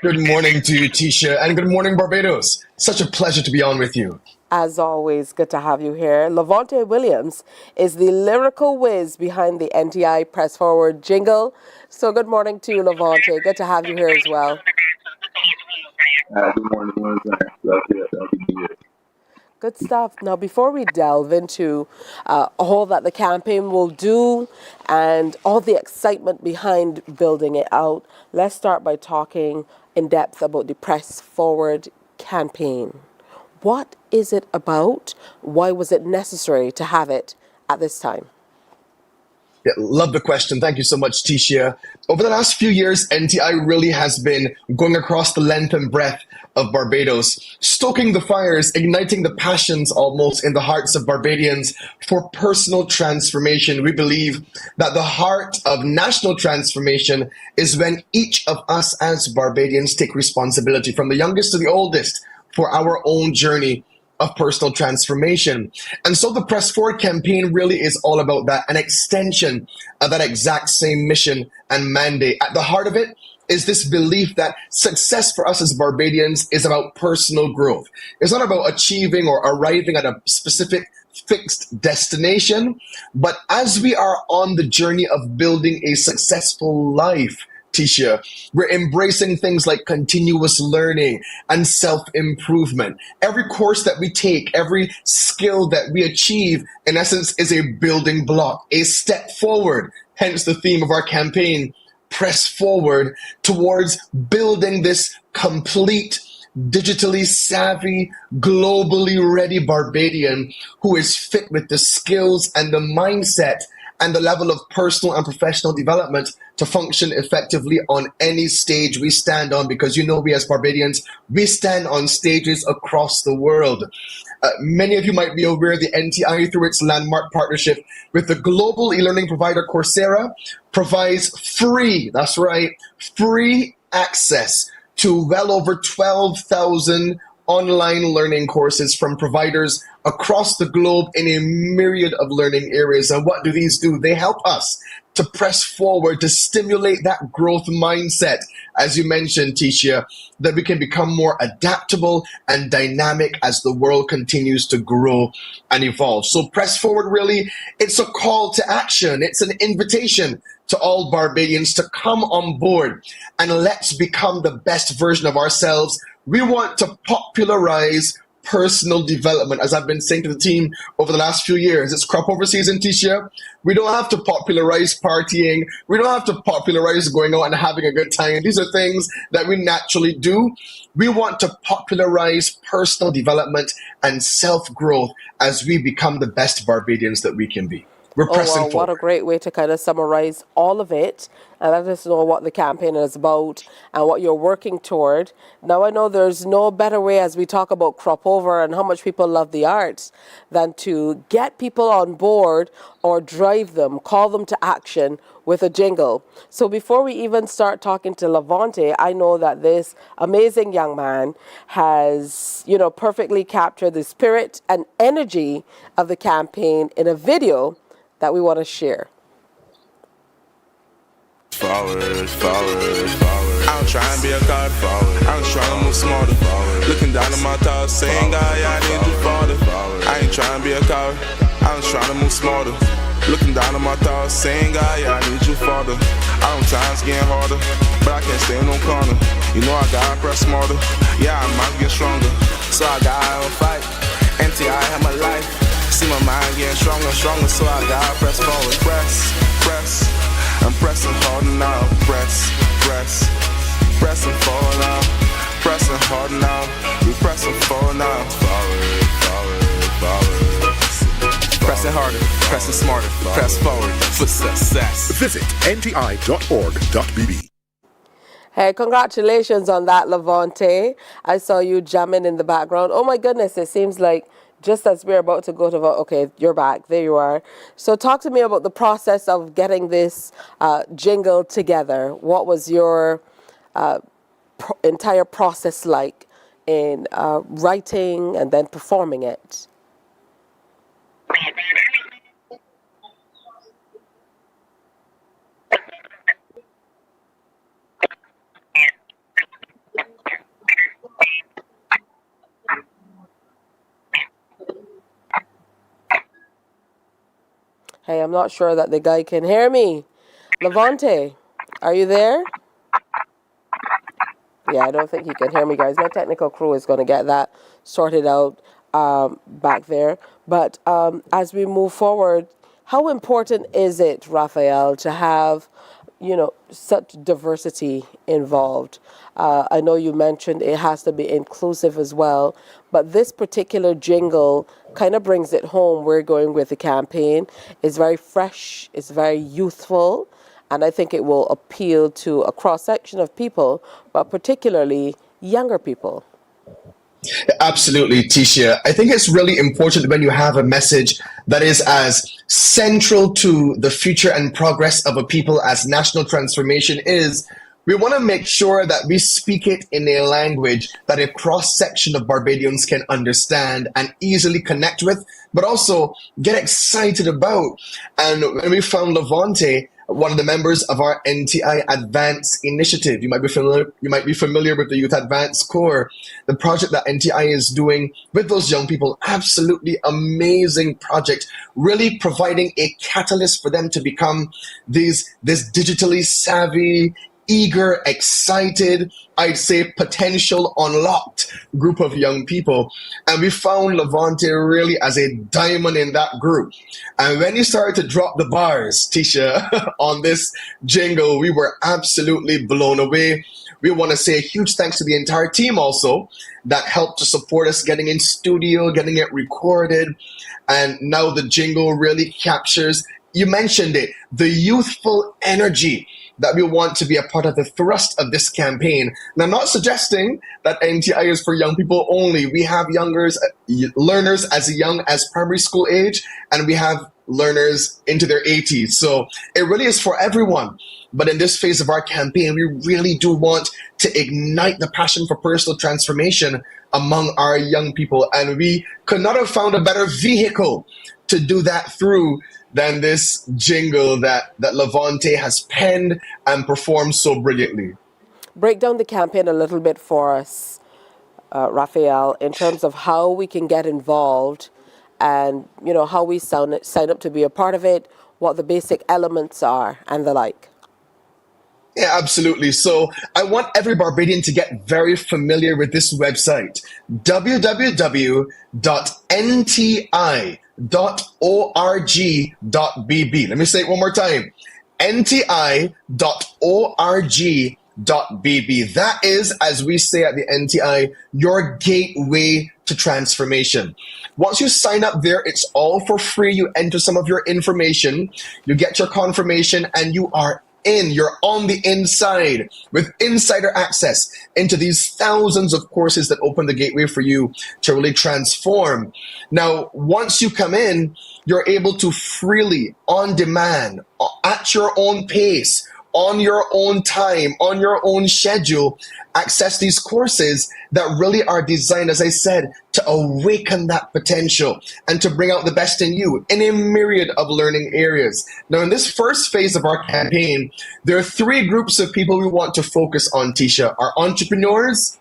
Good morning to you, Tisha, and good morning, Barbados. Such a pleasure to be on with you. As always, good to have you here. Levante Williams is the lyrical whiz behind the NTI Press Forward jingle. So good morning to you, Levante. Good to have you here as well. Good morning, Good stuff. Now, before we delve into all that the campaign will do and all the excitement behind building it out, let's start by talking in depth about the Press Forward campaign. What is it about? Why was it necessary to have it at this time? Yeah, love the question. Thank you so much, Tisha. Over the last few years, NTI really has been going across the length and breadth of Barbados, stoking the fires, igniting the passions almost in the hearts of Barbadians for personal transformation. We believe that the heart of national transformation is when each of us as Barbadians take responsibility, from the youngest to the oldest, for our own journey of personal transformation. And so the Press Forward campaign really is all about that, an extension of that exact same mission and mandate. At the heart of it is this belief that success for us as Barbadians is about personal growth. It's not about achieving or arriving at a specific fixed destination, but as we are on the journey of building a successful life, Tisha, we're embracing things like continuous learning and self-improvement. Every course that we take, every skill that we achieve, in essence, is a building block, a step forward. Hence the theme of our campaign, Press Forward, towards building this complete, digitally savvy, globally ready Barbadian who is fit with the skills and the mindset and the level of personal and professional development to function effectively on any stage we stand on, because you know we as Barbadians, we stand on stages across the world. Many of you might be aware the NTI, through its landmark partnership with the global e-learning provider Coursera, provides free, that's right, free access to well over 12,000 online learning courses from providers across the globe in a myriad of learning areas. And what do these do? They help us to press forward, to stimulate that growth mindset, as you mentioned, Tisha, that we can become more adaptable and dynamic as the world continues to grow and evolve. So Press Forward, really, it's a call to action. It's an invitation to all Barbadians to come on board and let's become the best version of ourselves. We want to popularize personal development, as I've been saying to the team over the last few years. It's Cropover season, Tisha. We don't have to popularize partying. We don't have to popularize going out and having a good time. These are things that we naturally do. We want to popularize personal development and self-growth as we become the best Barbadians that we can be. We're pressing forward. What a great way to kind of summarize all of it and let us know what the campaign is about and what you're working toward. Now, I know there's no better way as we talk about Cropover and how much people love the arts than to get people on board or drive them, call them to action with a jingle. So before we even start talking to Levante, I know that this amazing young man has, perfectly captured the spirit and energy of the campaign in a video that we want to share. Forward. I'm trying to be a god. I'm trying to move smarter. Looking down at my thoughts, saying, God, I need you farther. I ain't trying to be a coward. I'm trying to move smarter. Looking down at my thoughts, saying, God, I need you farther. Time's getting harder, but I can't stay in no corner. You know I gotta press smarter. Yeah, I'm out getting stronger, so I gotta fight. NTI have my life. See my mind getting stronger, so I gotta press forward. Press. I'm pressing hard now. Pressing forward now. Pressing hard now. We pressing forward now. Forward. Pressing harder, pressing smarter, press forward for success. Visit nti.org.bb. Hey, congratulations on that, Levante. I saw you jamming in the background. Oh my goodness, it seems like just as we're about to go to vote, okay, you're back, there you are. So talk to me about the process of getting this jingle together. What was your entire process like in writing and then performing it? Hey, I'm not sure that the guy can hear me. Levante, are you there? Yeah, I don't think he can hear me, guys. My technical crew is going to get that sorted out back there. But as we move forward, how important is it, Raphael, to have, such diversity involved? I know you mentioned it has to be inclusive as well, but this particular jingle kind of brings it home. We're going with the campaign. It's very fresh, it's very youthful, and I think it will appeal to a cross-section of people, but particularly younger people. Absolutely, Tisha. I think it's really important when you have a message that is as central to the future and progress of a people as national transformation is. we want to make sure that we speak it in a language that a cross-section of Barbadians can understand and easily connect with, but also get excited about. And when we found Levante, one of the members of our NTI Advance initiative, you might be familiar with the Youth Advance Corps, the project that NTI is doing with those young people. Absolutely amazing project, really providing a catalyst for them to become this digitally savvy, eager, excited, I'd say potential unlocked group of young people. And we found Levante really as a diamond in that group. And when you started to drop the bars, Tisha, on this jingle, we were absolutely blown away. We want to say a huge thanks to the entire team also that helped to support us getting in studio, getting it recorded. And now the jingle really captures, you mentioned it, the youthful energy that we want to be a part of the thrust of this campaign. And I'm not suggesting that NTI is for young people only. We have learners as young as primary school age, and we have learners into their 80s. So it really is for everyone. But in this phase of our campaign, we really do want to ignite the passion for personal transformation among our young people. And we could not have found a better vehicle to do that through than this jingle that Levante has penned and performed so brilliantly. Break down the campaign a little bit for us, Raphael, in terms of how we can get involved and, you know, how we sign up to be a part of it, what the basic elements are and the like. Yeah, absolutely. So I want every Barbadian to get very familiar with this website, www.nti.org.bb. Let me say it one more time, nti.org.bb. That is, as we say at the NTI, your gateway to transformation. Once you sign up there, it's all for free. You enter some of your information, you get your confirmation, and you are you're on the inside with insider access into these thousands of courses that open the gateway for you to really transform. Now, once you come in, you're able to freely, on demand, at your own pace, on your own time, on your own schedule, access these courses that really are designed, as I said, to awaken that potential and to bring out the best in you in a myriad of learning areas. Now, in this first phase of our campaign, there are three groups of people we want to focus on, Tisha: our entrepreneurs,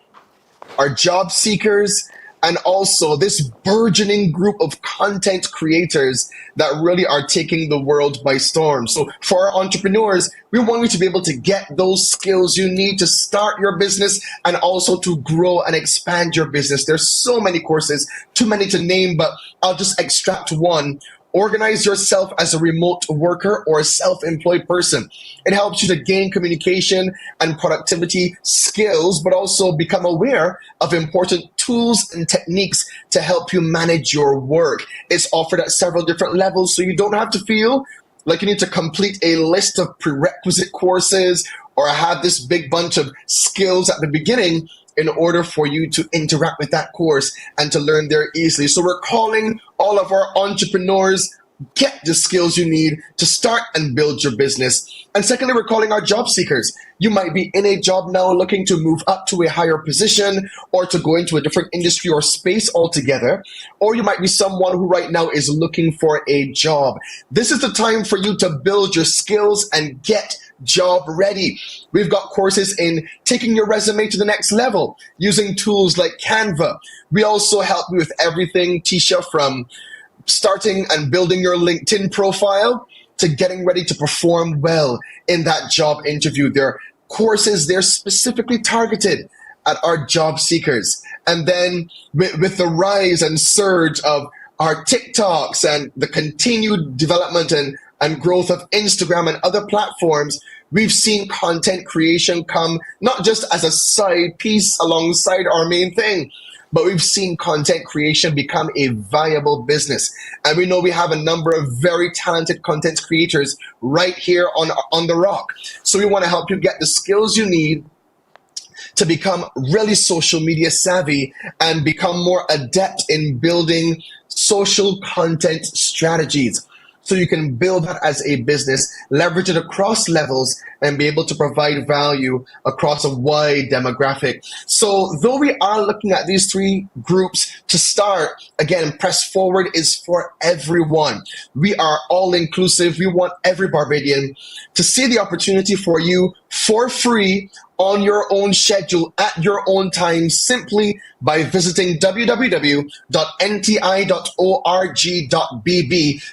our job seekers, and also this burgeoning group of content creators that really are taking the world by storm. So for our entrepreneurs, we want you to be able to get those skills you need to start your business and also to grow and expand your business. There's so many courses, too many to name, but I'll just extract one. Organize yourself as a remote worker or a self-employed person. It helps you to gain communication and productivity skills, but also become aware of important tools and techniques to help you manage your work. It's offered at several different levels, so you don't have to feel like you need to complete a list of prerequisite courses or have this big bunch of skills at the beginning in order for you to interact with that course and to learn there easily. So we're calling all of our entrepreneurs, get the skills you need to start and build your business. And secondly, we're calling our job seekers. You might be in a job now looking to move up to a higher position or to go into a different industry or space altogether. Or you might be someone who right now is looking for a job. This is the time for you to build your skills and get job ready. We've got courses in taking your resume to the next level using tools like Canva. We also help you with everything, Tisha, from starting and building your LinkedIn profile to getting ready to perform well in that job interview. There are courses there specifically targeted at our job seekers. And then with the rise and surge of our TikToks and the continued development and growth of Instagram and other platforms, we've seen content creation come not just as a side piece alongside our main thing, but we've seen content creation become a viable business. And we know we have a number of very talented content creators right here on The Rock. So we want to help you get the skills you need to become really social media savvy and become more adept in building social content strategies. so you can build that as a business, leverage it across levels, and be able to provide value across a wide demographic. So though we are looking at these three groups to start, again, Press Forward is for everyone. We are all inclusive. We want every Barbadian to see the opportunity for you for free on your own schedule at your own time, simply by visiting www.nti.org.bb,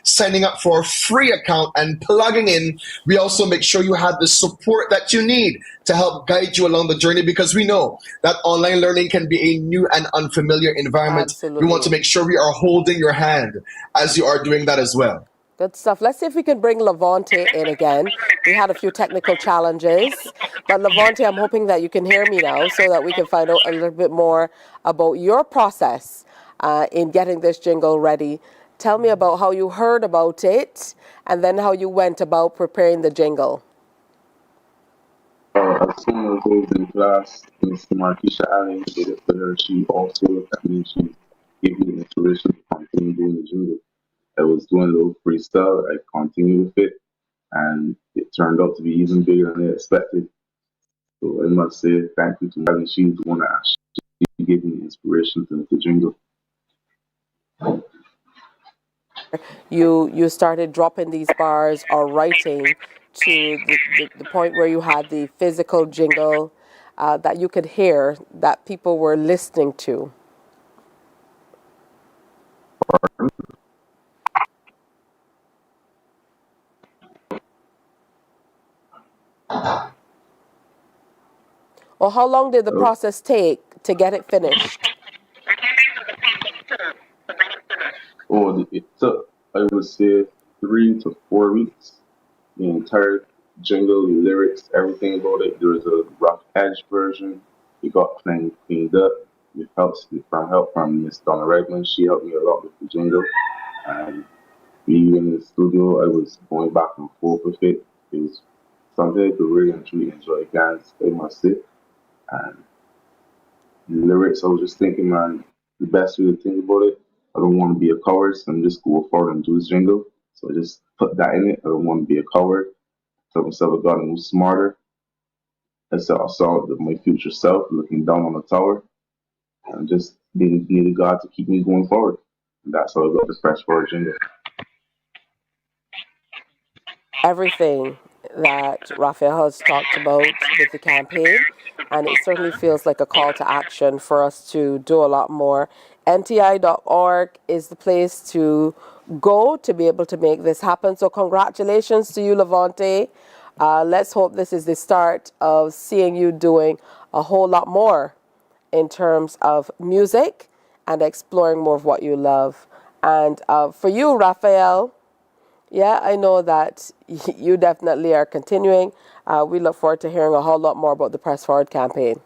signing up for a free account and plugging in. We also make sure you have the support that you need to help guide you along the journey, because we know that online learning can be a new and unfamiliar environment. Absolutely. We want to make sure we are holding your hand as you are doing that as well. Good stuff. Let's see if we can bring Levante in again. We had a few technical challenges, but Levante, I'm hoping that you can hear me now so that we can find out a little bit more about your process in getting this jingle ready. Tell me about how you heard about it and then how you went about preparing the jingle. As soon as I was in class, Miss Marquisha Allen did it for her. She also looked at me. She gave me inspiration to continue doing the jingle. I was doing a little freestyle. I continued with it, and it turned out to be even bigger than I expected. So I must say thank you to Marvin. She's the one that actually gave me inspiration to jingle. You started dropping these bars or writing to the point where you had the physical jingle that you could hear, that people were listening to. Well, how long did the process take to get it finished? Oh, it took, I would say, 3 to 4 weeks. The entire jingle, the lyrics, everything about it. There was a rough edge version. It got cleaned up. With help from Miss Donna Redmond. She helped me a lot with the jingle. And being in the studio, I was going back and forth with it. It was something I could really and truly enjoy. Guys, I must say. And the lyrics, I was just thinking, man, the best way to think about it, I don't want to be a coward, so I'm just go forward and do this jingle. So I just put that in it. I don't want to be a coward. Tell myself I got to move smarter. I saw my future self looking down on the tower and just needed God to keep me going forward. And that's how I got this Press Forward jingle. Everything that Raphael has talked about with the campaign, and it certainly feels like a call to action for us to do a lot more. NTI.org is the place to go to be able to make this happen. So congratulations to you, Levante. Let's hope this is the start of seeing you doing a whole lot more in terms of music and exploring more of what you love. And for you, Raphael, yeah, I know that you definitely are continuing. We look forward to hearing a whole lot more about the Press Forward campaign.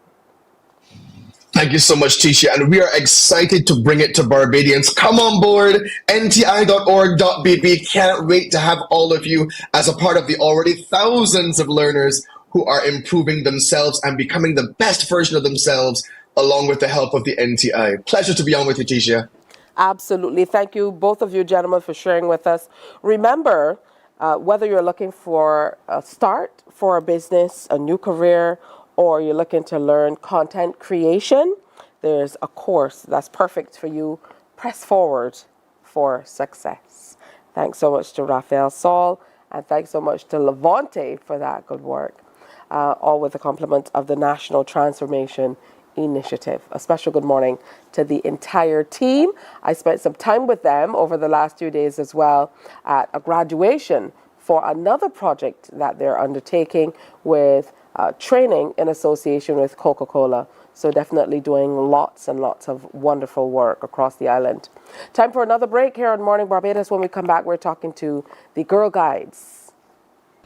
Thank you so much, Tisha. And we are excited to bring it to Barbadians. Come on board, nti.org.bb. Can't wait to have all of you as a part of the already thousands of learners who are improving themselves and becoming the best version of themselves, along with the help of the NTI. Pleasure to be on with you, Tisha. Absolutely. Thank you, both of you gentlemen, for sharing with us. Remember, whether you're looking for a start for a business, a new career, or you're looking to learn content creation, there's a course that's perfect for you. Press Forward for Success. Thanks so much to Raphael Saul, and thanks so much to Levante for that good work, all with the compliment of the National Transformation Initiative. A special good morning to the entire team. I spent some time with them over the last few days as well at a graduation for another project that they're undertaking with training in association with Coca-Cola. So definitely doing lots and lots of wonderful work across the island. Time for another break here on Morning Barbados. When we come back, we're talking to the Girl Guides.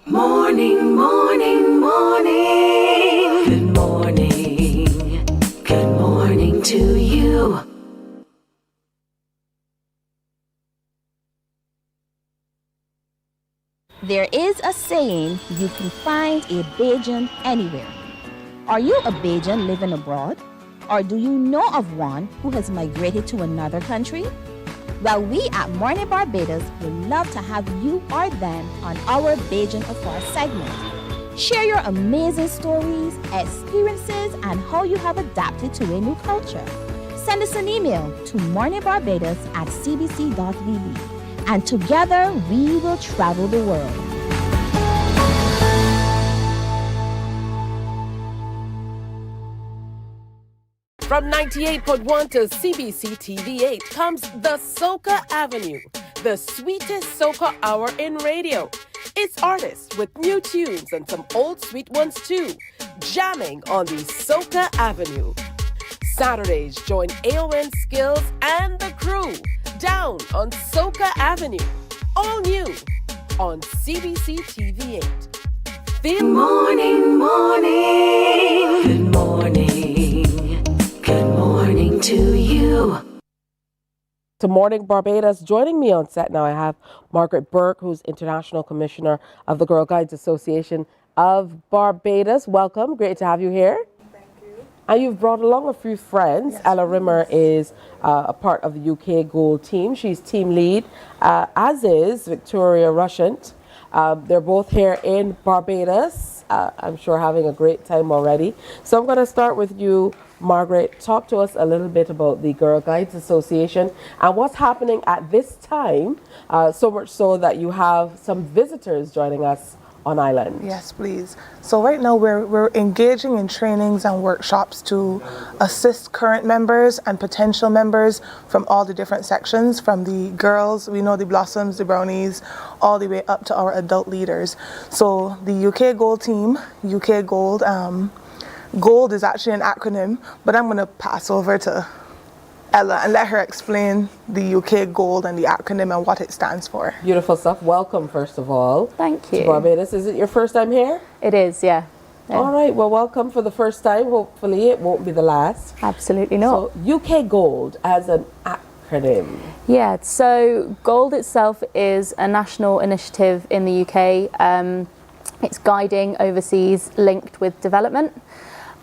Morning, morning, morning. Good morning. Good morning to you. There is a saying, you can find a Bajan anywhere. Are you a Bajan living abroad? Or do you know of one who has migrated to another country? Well, we at Mornin Barbados would love to have you or them on our Bajan Afar segment. Share your amazing stories, experiences, and how you have adapted to a new culture. Send us an email to morninbarbados@cbc.vb, and together we will travel the world. From 98.1 to CBC TV8 comes the Soca Avenue, the sweetest soca hour in radio. It's artists with new tunes and some old sweet ones too, jamming on the Soca Avenue. Saturdays, join AON Skills and the crew down on Soca Avenue. All new on CBC TV8. Good morning, morning. Good morning. Good morning to you. To Morning Barbados. Joining me on set now, I have Margaret Burke, who's International Commissioner of the Girl Guides Association of Barbados. Welcome. Great to have you here. Thank you. And you've brought along a few friends. Yes, Ella Rimmer is a part of the UK Gold team. She's team lead, as is Victoria Rushant. They're both here in Barbados. I'm sure having a great time already. So I'm going to start with you, Margaret. Talk to us a little bit about the Girl Guides Association and what's happening at this time, so much so that you have some visitors joining us on island. Yes, please. So right now we're engaging in trainings and workshops to assist current members and potential members from all the different sections, from the girls, we know the blossoms, the brownies, all the way up to our adult leaders. So the UK Gold team, UK Gold, Gold is actually an acronym, but I'm going to pass over to Ella and let her explain the UK Gold and the acronym and what it stands for. Beautiful stuff. Welcome, first of all. Thank you. To Barbados. Is it your first time here? It is, yeah. All right. Well, welcome for the first time. Hopefully it won't be the last. Absolutely not. So UK Gold as an acronym. Yeah, so Gold itself is a national initiative in the UK. It's guiding overseas linked with development.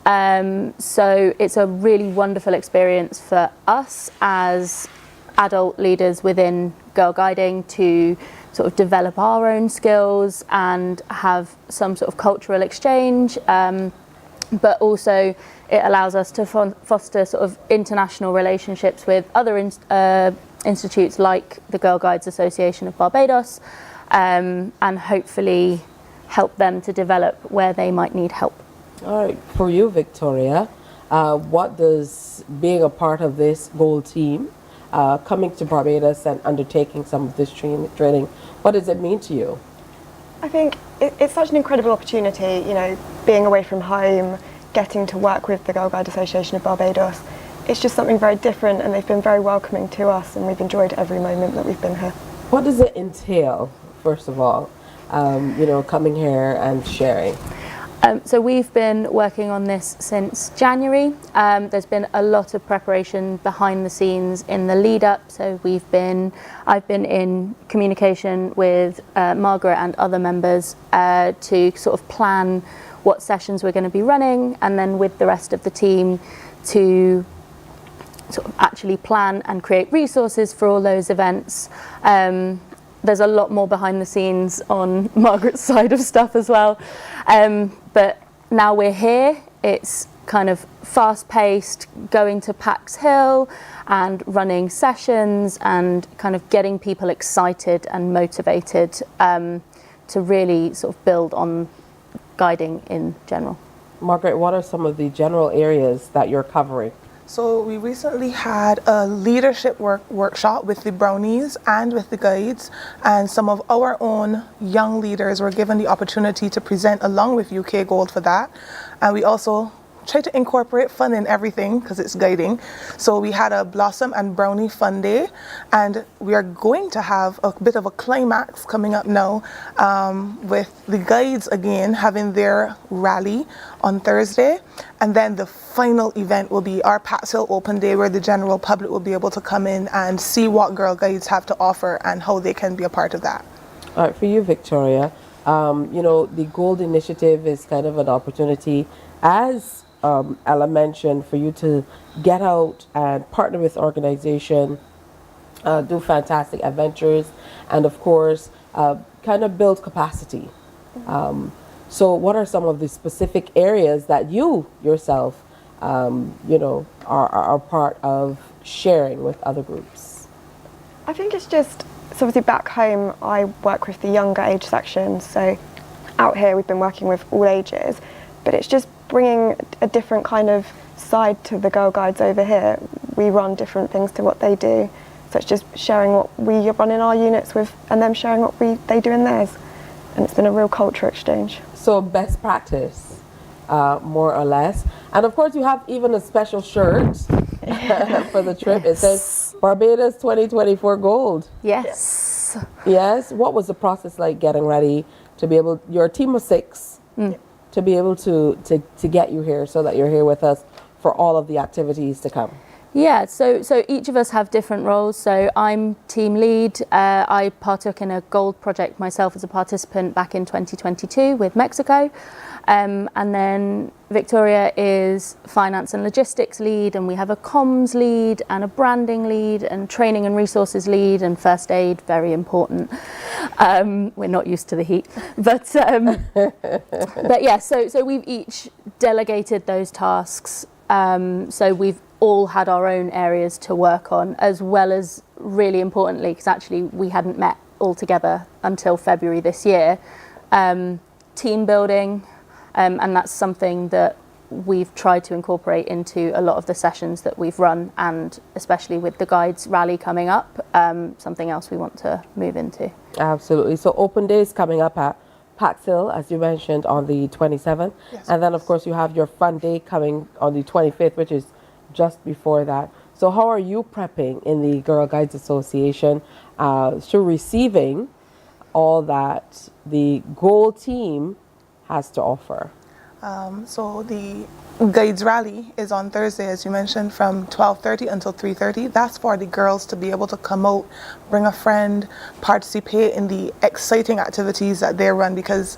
So it's a really wonderful experience for us as adult leaders within Girl Guiding to sort of develop our own skills and have some sort of cultural exchange, but also it allows us to foster sort of international relationships with other institutes like the Girl Guides Association of Barbados, and hopefully help them to develop where they might need help. All right, for you, Victoria, what does being a part of this Gold team, coming to Barbados and undertaking some of this training, what does it mean to you? I think it's such an incredible opportunity, you know, being away from home, getting to work with the Girl Guide Association of Barbados. It's just something very different, and they've been very welcoming to us, and we've enjoyed every moment that we've been here. What does it entail, first of all, you know, coming here and sharing? So we've been working on this since January. There's been a lot of preparation behind the scenes in the lead up. So I've been in communication with Margaret and other members to sort of plan what sessions we're going to be running, and then with the rest of the team to sort of actually plan and create resources for all those events. There's a lot more behind the scenes on Margaret's side of stuff as well. But now we're here, it's kind of fast-paced, going to Pax Hill and running sessions and kind of getting people excited and motivated to really sort of build on guiding in general. Margaret, what are some of the general areas that you're covering? So we recently had a leadership workshop with the brownies and with the guides, and some of our own young leaders were given the opportunity to present along with UK Gold for that. And we also try to incorporate fun in everything because it's guiding. So we had a Blossom and Brownie Fun Day, and we are going to have a bit of a climax coming up now with the guides again having their rally on Thursday, and then the final event will be our Pax Hill Open Day, where the general public will be able to come in and see what Girl Guides have to offer and how they can be a part of that. All right, for you, Victoria, you know, the Gold Initiative is kind of an opportunity, as Ella mentioned, for you to get out and partner with organization do fantastic adventures, and of course, kind of build capacity. So what are some of the specific areas that you yourself, are part of sharing with other groups? I think it's just, so obviously back home I work with the younger age section, so out here we've been working with all ages, but it's just bringing a different kind of side to the Girl Guides over here. We run different things to what they do, so it's just sharing what we run in our units with and them sharing what they do in theirs, and it's been a real culture exchange. So best practice, more or less. And of course you have even a special shirt for the trip. It says Barbados 2024 Gold. Yes. Yes. What was the process like getting ready to be able, you're a team of 6, to be able to get you here so that you're here with us for all of the activities to come? Yeah, so each of us have different roles. So I'm team lead. I partook in a gold project myself as a participant back in 2022 with Mexico. And then Victoria is finance and logistics lead, and we have a comms lead and a branding lead and training and resources lead and first aid, very important. We're not used to the heat, but yeah, so we've each delegated those tasks. So we've all had our own areas to work on, as well as, really importantly, because actually we hadn't met all together until February this year, team building, and that's something that we've tried to incorporate into a lot of the sessions that we've run, and especially with the Guides Rally coming up, something else we want to move into. Absolutely. So open days coming up at Pax Hill, as you mentioned, on the 27th. Yes, and then, of course, you have your fun day coming on the 25th, which is just before that. So how are you prepping in the Girl Guides Association to receiving all that the Gold team has to offer? So the Guides Rally is on Thursday, as you mentioned, from 12:30 until 3:30. That's for the girls to be able to come out, bring a friend, participate in the exciting activities that they run, because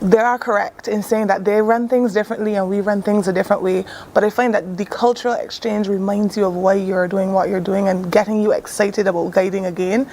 they are correct in saying that they run things differently and we run things a different way. But I find that the cultural exchange reminds you of why you're doing what you're doing and getting you excited about guiding again.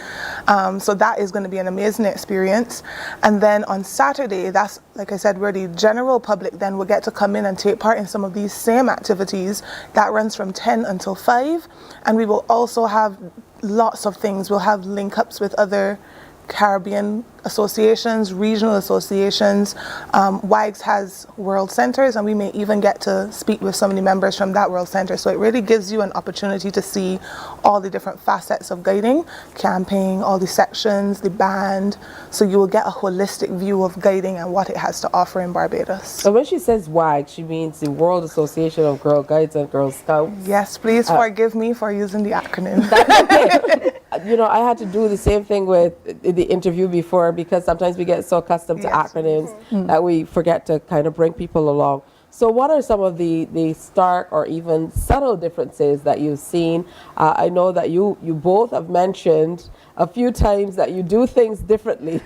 So that is going to be an amazing experience. And then on Saturday, that's, like I said, where the general public then will get to come in and take part in some of these same activities. That runs from 10 until 5. And we will also have lots of things. We'll have link-ups with other Caribbean associations, regional associations. WAGS has world centers, and we may even get to speak with some of the members from that world center. So it really gives you an opportunity to see all the different facets of guiding, camping, all the sections, the band. So you will get a holistic view of guiding and what it has to offer in Barbados. So when she says WAG, she means the World Association of Girl Guides and Girl Scouts. Yes, please forgive me for using the acronym. That's okay. You know, I had to do the same thing with the interview before, because sometimes we get so accustomed to acronyms that we forget to kind of bring people along. So what are some of the stark or even subtle differences that you've seen? I know that you both have mentioned a few times that you do things differently.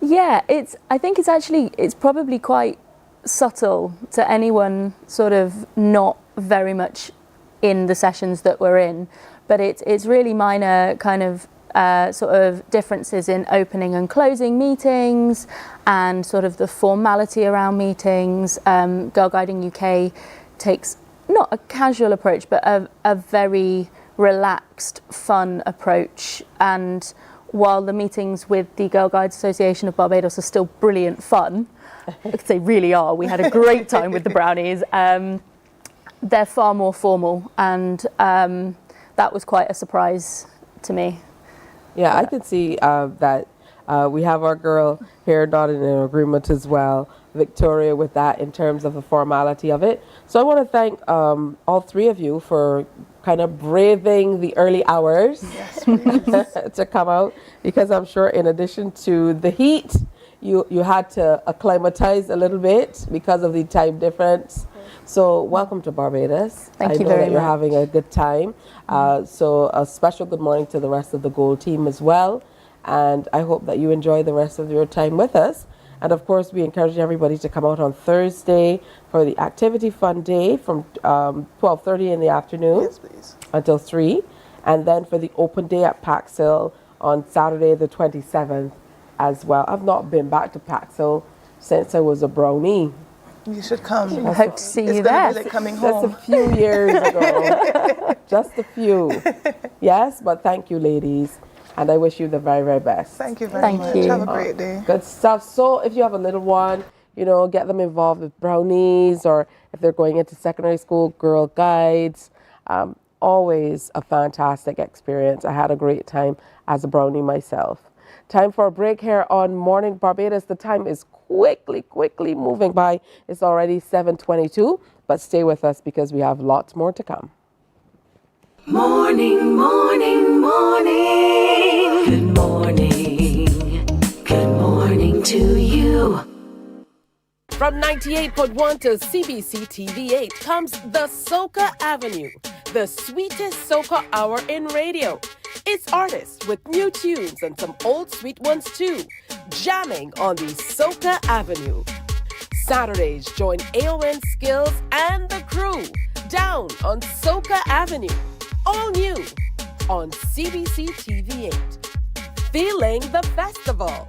Yeah, I think it's probably quite subtle to anyone sort of not very much in the sessions that we're in, but it's really minor kind of sort of differences in opening and closing meetings and sort of the formality around meetings. Girl Guiding UK takes not a casual approach, but a very relaxed, fun approach. And while the meetings with the Girl Guides Association of Barbados are still brilliant fun, they really are. We had a great time with the brownies. They're far more formal, and that was quite a surprise to me. Yeah, I can see that we have our girl here not in an agreement as well, Victoria, with that in terms of the formality of it. So I want to thank all three of you for kind of braving the early hours to come out, because I'm sure in addition to the heat, you had to acclimatize a little bit because of the time difference. So welcome to Barbados. Thank you know very that you're much. having a good time. So a special good morning to the rest of the Gold team as well. And I hope that you enjoy the rest of your time with us. And of course, we encourage everybody to come out on Thursday for the activity fun day from 12:30 in the afternoon until 3. And then for the open day at Paxil on Saturday the 27th as well. I've not been back to Paxil since I was a brownie. You should come. I hope to see you there. Be like coming home. Just a few years ago. Just a few. Yes, but thank you, ladies. And I wish you the very, very best. Thank you very much. Have a great day. Good stuff. So if you have a little one, you know, get them involved with brownies, or if they're going into secondary school, Girl Guides. Always a fantastic experience. I had a great time as a brownie myself. Time for a break here on Morning Barbados. The time is quickly moving by. It's already 7:22, but stay with us because we have lots more to come. Morning, morning, morning. Good morning. Good morning to you. From 98.1 to CBC TV8 comes the Soca Avenue, the sweetest soca hour in radio. It's artists with new tunes and some old sweet ones too, jamming on the Soca Avenue. Saturdays, join AON Skills and the crew down on Soca Avenue. All new on CBC TV8. Feeling the festival.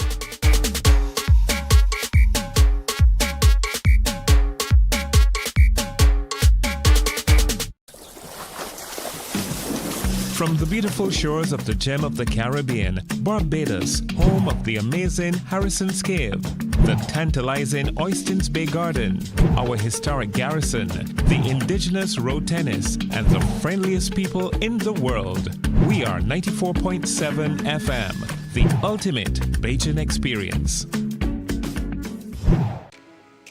From the beautiful shores of the gem of the Caribbean, Barbados, home of the amazing Harrison's Cave, the tantalizing Oystins Bay Garden, our historic garrison, the indigenous road tennis, and the friendliest people in the world. We are 94.7 FM, the ultimate Bajan experience.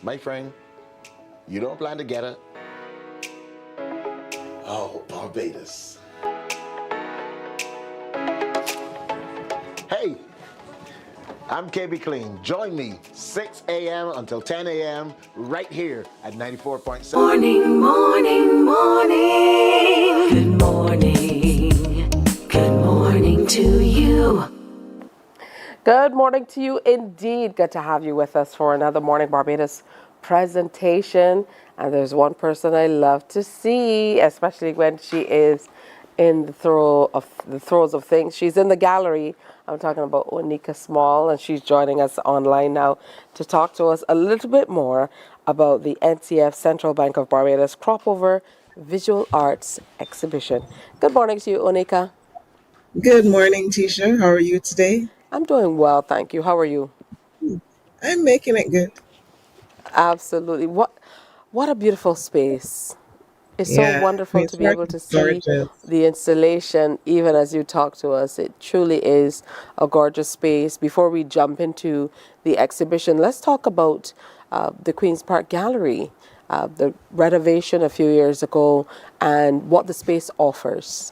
My friend, you don't plan to get it? Oh, Barbados. Hey, I'm KB Clean. Join me 6 a.m. until 10 a.m. right here at 94.7. Morning, morning, morning. Good morning. Good morning to you. Good morning to you indeed. Good to have you with us for another Morning Barbados presentation. And there's one person I love to see, especially when she is in the throes of things. She's in the gallery. I'm talking about Onika Small, and she's joining us online now to talk to us a little bit more about the NCF Central Bank of Barbados Cropover Visual Arts Exhibition. Good morning to you, Onika. Good morning, Tisha. How are you today? I'm doing well, thank you. How are you? I'm making it good. Absolutely. What a beautiful space. It's so wonderful to be able to see the installation, even as you talk to us. It truly is a gorgeous space. Before we jump into the exhibition, let's talk about the Queen's Park Gallery, the renovation a few years ago, and what the space offers.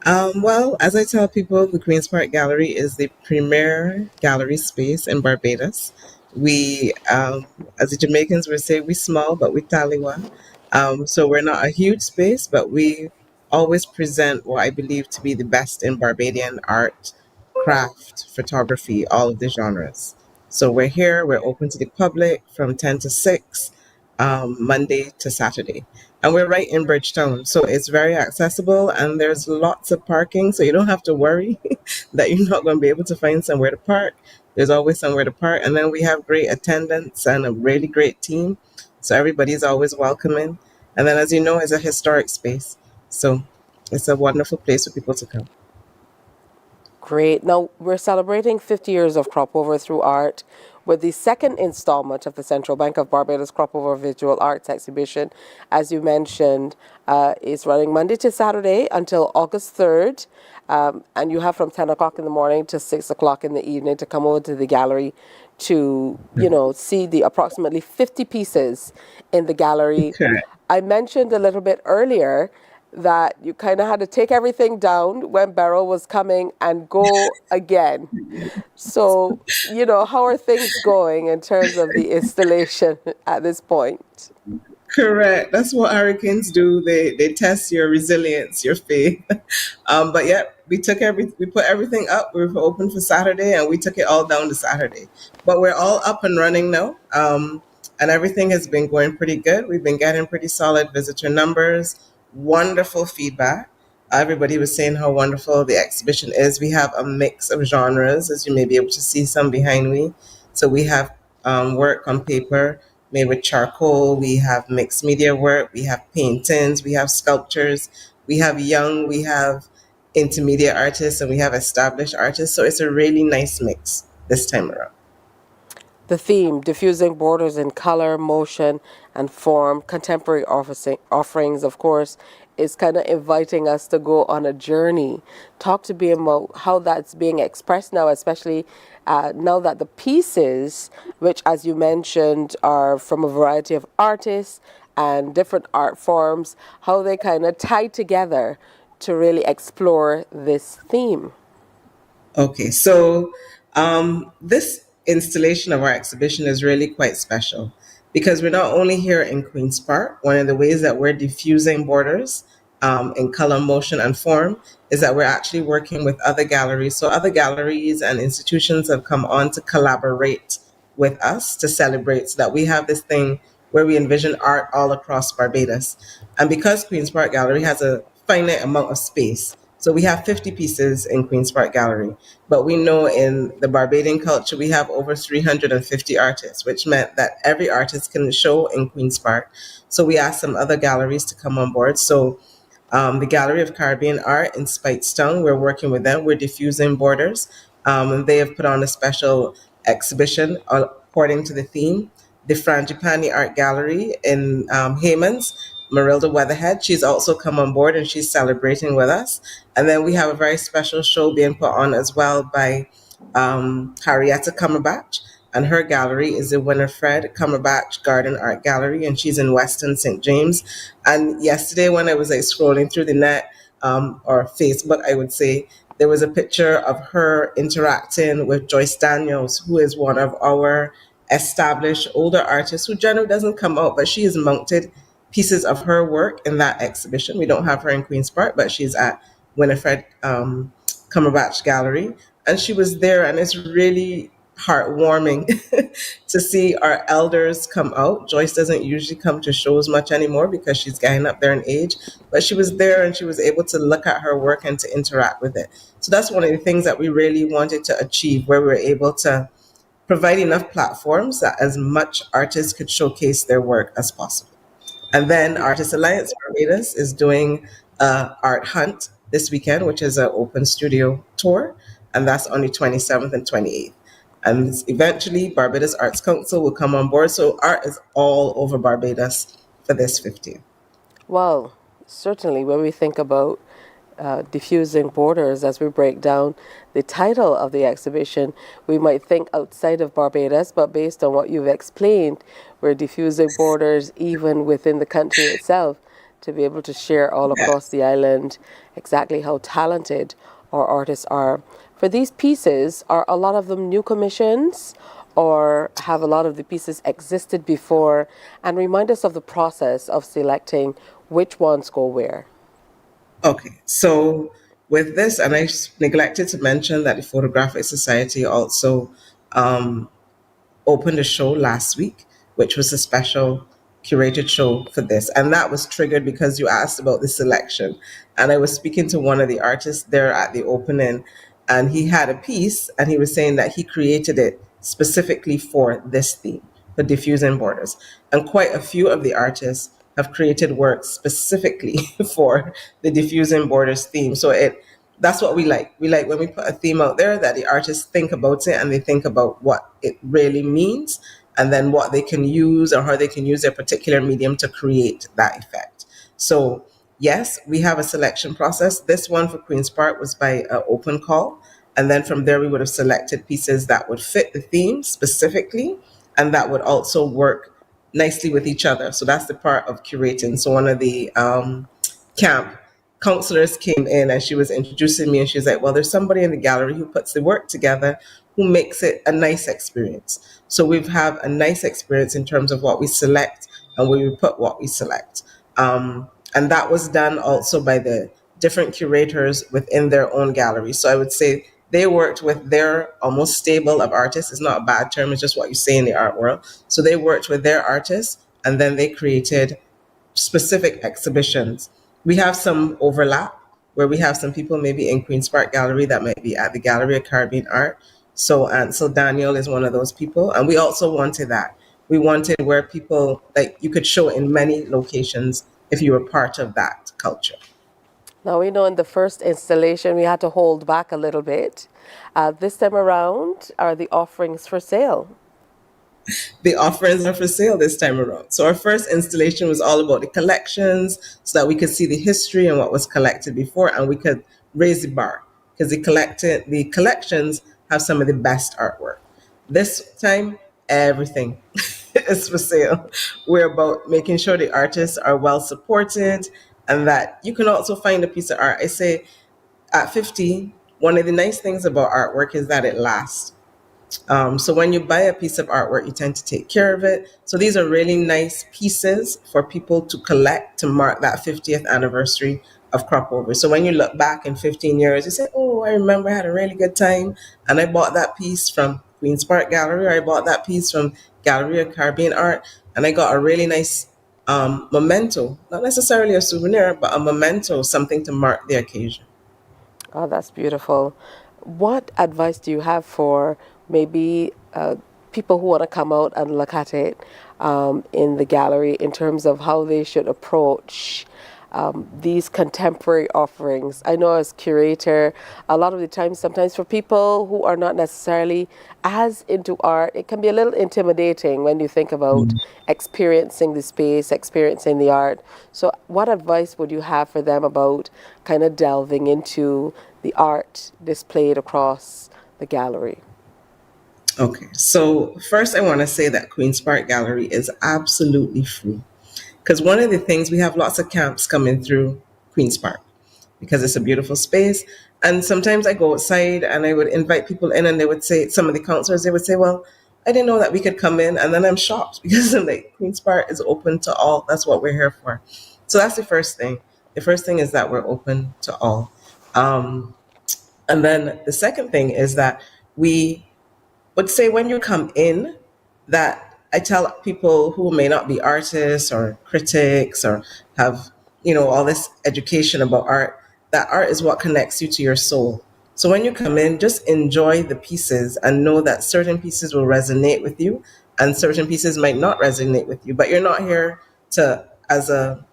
Well, as I tell people, the Queen's Park Gallery is the premier gallery space in Barbados. We, as the Jamaicans would say, we small, but we taliwa. So we're not a huge space, but we always present what I believe to be the best in Barbadian art, craft, photography, all of the genres. So we're here, we're open to the public from 10 to 6, Monday to Saturday. And we're right in Bridgetown, so it's very accessible and there's lots of parking, so you don't have to worry that you're not going to be able to find somewhere to park. There's always somewhere to park. And then we have great attendance and a really great team. So everybody's always welcoming. And then, as you know, it's a historic space. So it's a wonderful place for people to come. Great. Now, we're celebrating 50 years of Cropover through art with the second installment of the Central Bank of Barbados Cropover Visual Arts Exhibition. As you mentioned, is running Monday to Saturday until August 3rd. And you have from 10 o'clock in the morning to 6 o'clock in the evening to come over to the gallery to, see the approximately 50 pieces in the gallery. Okay. I mentioned a little bit earlier that you kind of had to take everything down when Beryl was coming and go again. So, how are things going in terms of the installation at this point? Correct. That's what hurricanes do. They test your resilience, your faith. But yeah, we put everything up. We were open for Saturday and we took it all down to Saturday. But we're all up and running now. And everything has been going pretty good. We've been getting pretty solid visitor numbers, wonderful feedback. Everybody was saying how wonderful the exhibition is. We have a mix of genres, as you may be able to see some behind me. So we have work on paper made with charcoal. We have mixed media work. We have paintings. We have sculptures. We have young. We have intermediate artists, and we have established artists. So it's a really nice mix this time around. The theme, diffusing borders in color, motion, and form, contemporary offerings, of course, is kind of inviting us to go on a journey. Talk to me about how that's being expressed now, especially now that the pieces, which, as you mentioned, are from a variety of artists and different art forms, how they kind of tie together to really explore this theme. Okay, so this installation of our exhibition is really quite special because we're not only here in Queen's Park. One of the ways that we're diffusing borders in color, motion, and form is that we're actually working with other galleries. So other galleries and institutions have come on to collaborate with us to celebrate, so that we have this thing where we envision art all across Barbados. And because Queen's Park Gallery has a finite amount of space, so we have 50 pieces in Queen's Park Gallery, but we know in the Barbadian culture, we have over 350 artists, which meant that every artist can show in Queen's Park. So we asked some other galleries to come on board. So the Gallery of Caribbean Art in Speightstown, we're working with them. We're diffusing borders. And they have put on a special exhibition according to the theme. The Frangipani Art Gallery in Haymans, Marilda Weatherhead, she's also come on board and she's celebrating with us. And then we have a very special show being put on as well by Harrietta Cumberbatch, and her gallery is the Winifred Cumberbatch Garden Art Gallery, and she's in Weston St. James. And yesterday when I was scrolling through the net, or Facebook, I would say, there was a picture of her interacting with Joyce Daniels, who is one of our established older artists who generally doesn't come out, but she has mounted pieces of her work in that exhibition. We don't have her in Queen's Park, but she's at Winifred Cumberbatch Gallery. And she was there, and it's really heartwarming to see our elders come out. Joyce doesn't usually come to shows much anymore because she's getting up there in age, but she was there and she was able to look at her work and to interact with it. So that's one of the things that we really wanted to achieve, where we were able to provide enough platforms that as much artists could showcase their work as possible. And then Artist Alliance Barbados is doing a art hunt this weekend, which is an open studio tour, and that's on the 27th and 28th. And eventually Barbados Arts Council will come on board. So art is all over Barbados for this 15th. Well, certainly when we think about diffusing borders, as we break down the title of the exhibition, we might think outside of Barbados, but based on what you've explained, we're diffusing borders even within the country itself, to be able to share all across the island exactly how talented our artists are. For these pieces, are a lot of them new commissions, or have a lot of the pieces existed before? And remind us of the process of selecting which ones go where. Okay, so with this, and I neglected to mention that the Photographic Society also opened a show last week, which was a special curated show for this. And that was triggered because you asked about the selection. And I was speaking to one of the artists there at the opening, and he had a piece and he was saying that he created it specifically for this theme, for diffusing borders. And quite a few of the artists have created work specifically for the diffusing borders theme. So that's what we like. We like when we put a theme out there that the artists think about it and they think about what it really means, and then what they can use or how they can use their particular medium to create that effect. So yes, we have a selection process. This one for Queen's Park was by an open call. And then from there, we would have selected pieces that would fit the theme specifically, and that would also work nicely with each other. So that's the part of curating. So one of the camp counselors came in and she was introducing me, and she was like, well, there's somebody in the gallery who puts the work together, who makes it a nice experience. So we've had a nice experience in terms of what we select and where we put what we select. And that was done also by the different curators within their own gallery. So I would say they worked with their almost stable of artists. It's not a bad term, it's just what you say in the art world. So they worked with their artists and then they created specific exhibitions. We have some overlap where we have some people maybe in Queen's Park Gallery that might be at the Gallery of Caribbean Art. So Daniel is one of those people. And we also wanted that. We wanted where people, like, you could show in many locations if you were part of that culture. Now, we know in the first installation we had to hold back a little bit. This time around, are the offerings for sale? The offerings are for sale this time around. So our first installation was all about the collections so that we could see the history and what was collected before, and we could raise the bar because the collections have some of the best artwork. This time, everything is for sale. We're about making sure the artists are well supported and that you can also find a piece of art. I say at 50, one of the nice things about artwork is that it lasts. So when you buy a piece of artwork, you tend to take care of it. So these are really nice pieces for people to collect to mark that 50th anniversary of Cropover. So when you look back in 15 years, you say, oh, I remember I had a really good time and I bought that piece from Queen's Park Gallery, or I bought that piece from Gallery of Caribbean Art, and I got a really nice memento, not necessarily a souvenir, but a memento, something to mark the occasion. Oh, that's beautiful. What advice do you have for maybe people who want to come out and look at it in the gallery in terms of how they should approach these contemporary offerings? I know as curator, a lot of the time, sometimes for people who are not necessarily as into art, it can be a little intimidating when you think about experiencing the space, experiencing the art. So what advice would you have for them about kind of delving into the art displayed across the gallery? Okay, so first I want to say that Queen's Park Gallery is absolutely free. Because one of the things, we have lots of camps coming through Queen's Park because it's a beautiful space. And sometimes I go outside and I would invite people in and they would say, some of the counselors, they would say, well, I didn't know that we could come in. And then I'm shocked because I'm like, Queen's Park is open to all. That's what we're here for. So that's the first thing. The first thing is that we're open to all. And then the second thing is that we would say when you come in, that I tell people who may not be artists or critics or have, all this education about art, that art is what connects you to your soul. So when you come in, just enjoy the pieces and know that certain pieces will resonate with you and certain pieces might not resonate with you. But you're not here to, as a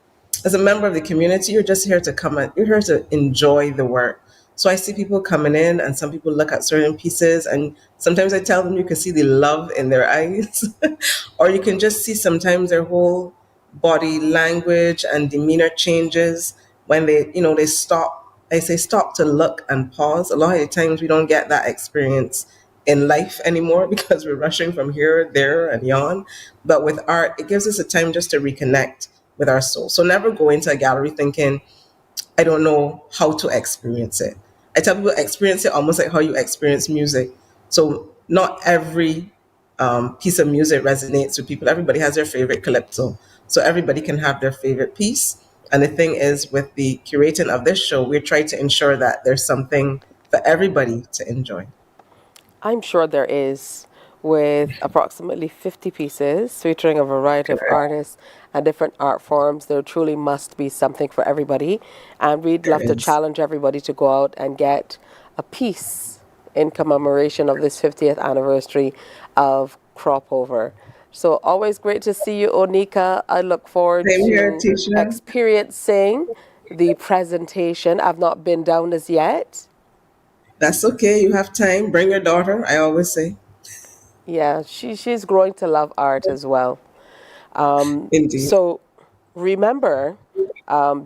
member of the community, you're just here to come in, you're here to enjoy the work. So I see people coming in and some people look at certain pieces and sometimes I tell them you can see the love in their eyes or you can just see sometimes their whole body language and demeanor changes when they stop. I say stop to look and pause. A lot of the times we don't get that experience in life anymore because we're rushing from here, there, and yon. But with art, it gives us a time just to reconnect with our soul. So never go into a gallery thinking, I don't know how to experience it. I tell people experience it almost like how you experience music. So not every piece of music resonates with people. Everybody has their favorite calypso. So everybody can have their favorite piece. And the thing is, with the curating of this show, we're trying to ensure that there's something for everybody to enjoy. I'm sure there is, with approximately 50 pieces featuring a variety of artists and different art forms. There truly must be something for everybody. And we'd love to challenge everybody to go out and get a piece in commemoration of this 50th anniversary of Cropover. So always great to see you, Onika. I look forward to experiencing the presentation. I've not been down as yet. That's okay. You have time. Bring your daughter, I always say. Yeah, she's growing to love art as well. Indeed. So remember,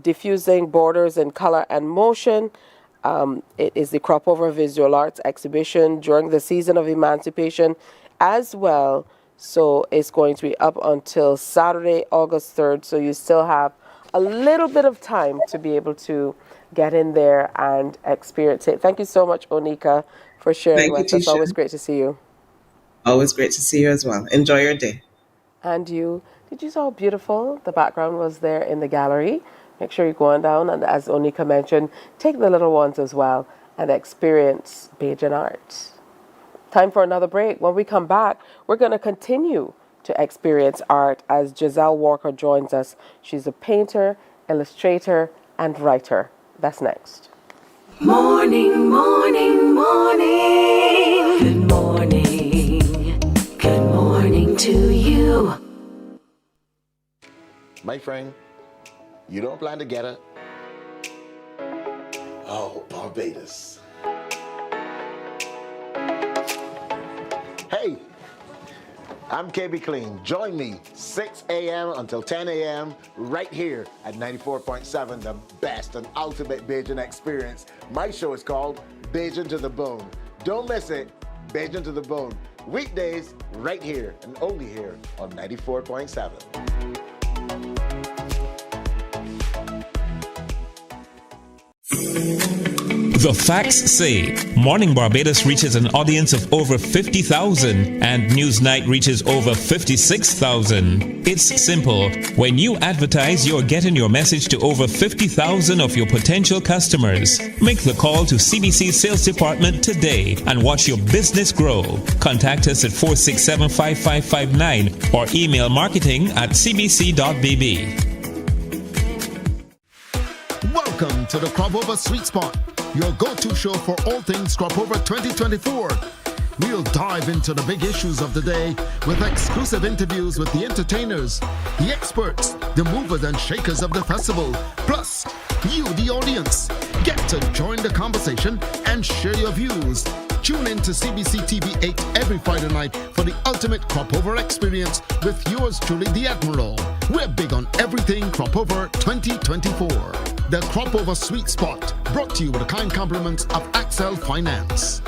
diffusing borders in color and motion. It is the Cropover Visual Arts exhibition during the season of emancipation as well. So it's going to be up until Saturday, August 3rd. So you still have a little bit of time to be able to get in there and experience it. Thank you so much, Onika, for sharing with us. It's always great to see you. Always great to see you as well. Enjoy your day. And you. Did you see how beautiful the background was there in the gallery? Make sure you go on down and, as Onika mentioned, take the little ones as well and experience Bajan art. Time for another break. When we come back, we're going to continue to experience art as Giselle Walker joins us. She's a painter, illustrator, and writer. That's next. Morning, morning, morning. Good morning. Good morning to you. My friend, you don't plan to get it? Oh, Barbados. Hey, I'm KB Clean. Join me 6 a.m. until 10 a.m. right here at 94.7, the best and ultimate Bajan experience. My show is called Bajan to the Bone. Don't miss it, Bajan to the Bone. Weekdays right here and only here on 94.7. The facts say Morning Barbados reaches an audience of over 50,000 and Newsnight reaches over 56,000. It's simple. When you advertise, you're getting your message to over 50,000 of your potential customers. Make the call to CBC Sales Department today and watch your business grow. Contact us at 467-5559 or email marketing@cbc.bb. Welcome to the Cropover Sweet Spot, your go-to show for all things Cropover 2024. We'll dive into the big issues of the day with exclusive interviews with the entertainers, the experts, the movers and shakers of the festival, plus you, the audience. Get to join the conversation and share your views. Tune in to CBC TV 8 every Friday night for the ultimate Cropover experience with yours truly, the Admiral. We're big on everything Cropover 2024. The Cropover Sweet Spot, brought to you with the kind compliments of Axel Finance.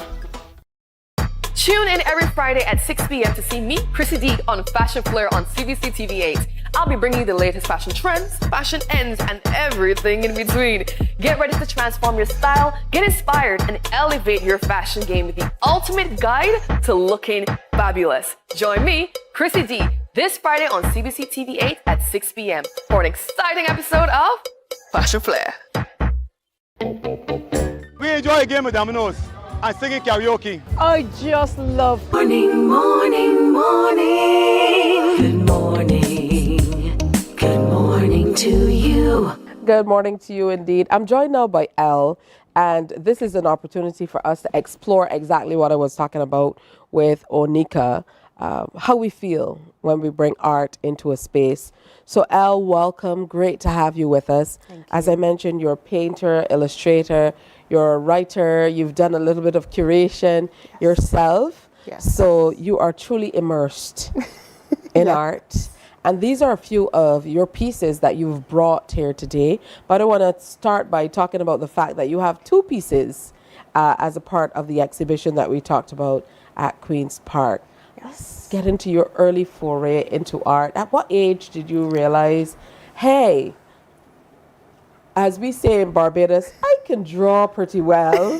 Tune in every Friday at 6 p.m. to see me, Chrissy D, on Fashion Flair on CBC TV 8. I'll be bringing you the latest fashion trends, fashion ends, and everything in between. Get ready to transform your style, get inspired, and elevate your fashion game with the ultimate guide to looking fabulous. Join me, Chrissy D, this Friday on CBC TV 8 at 6 p.m. for an exciting episode of Fashion Flair. We enjoy a game of dominoes and singing karaoke. I just love Morning, morning, morning. Good morning. Good morning to you. Good morning to you indeed. I'm joined now by Elle, and this is an opportunity for us to explore exactly what I was talking about with Onika, how we feel when we bring art into a space. So Elle, welcome. Great to have you with us. As I mentioned, you're a painter, illustrator, you're a writer, you've done a little bit of curation yourself. Yes. So you are truly immersed in art. And these are a few of your pieces that you've brought here today. But I want to start by talking about the fact that you have two pieces as a part of the exhibition that we talked about at Queen's Park. Yes. Get into your early foray into art. At what age did you realize, hey, as we say in Barbados, I can draw pretty well?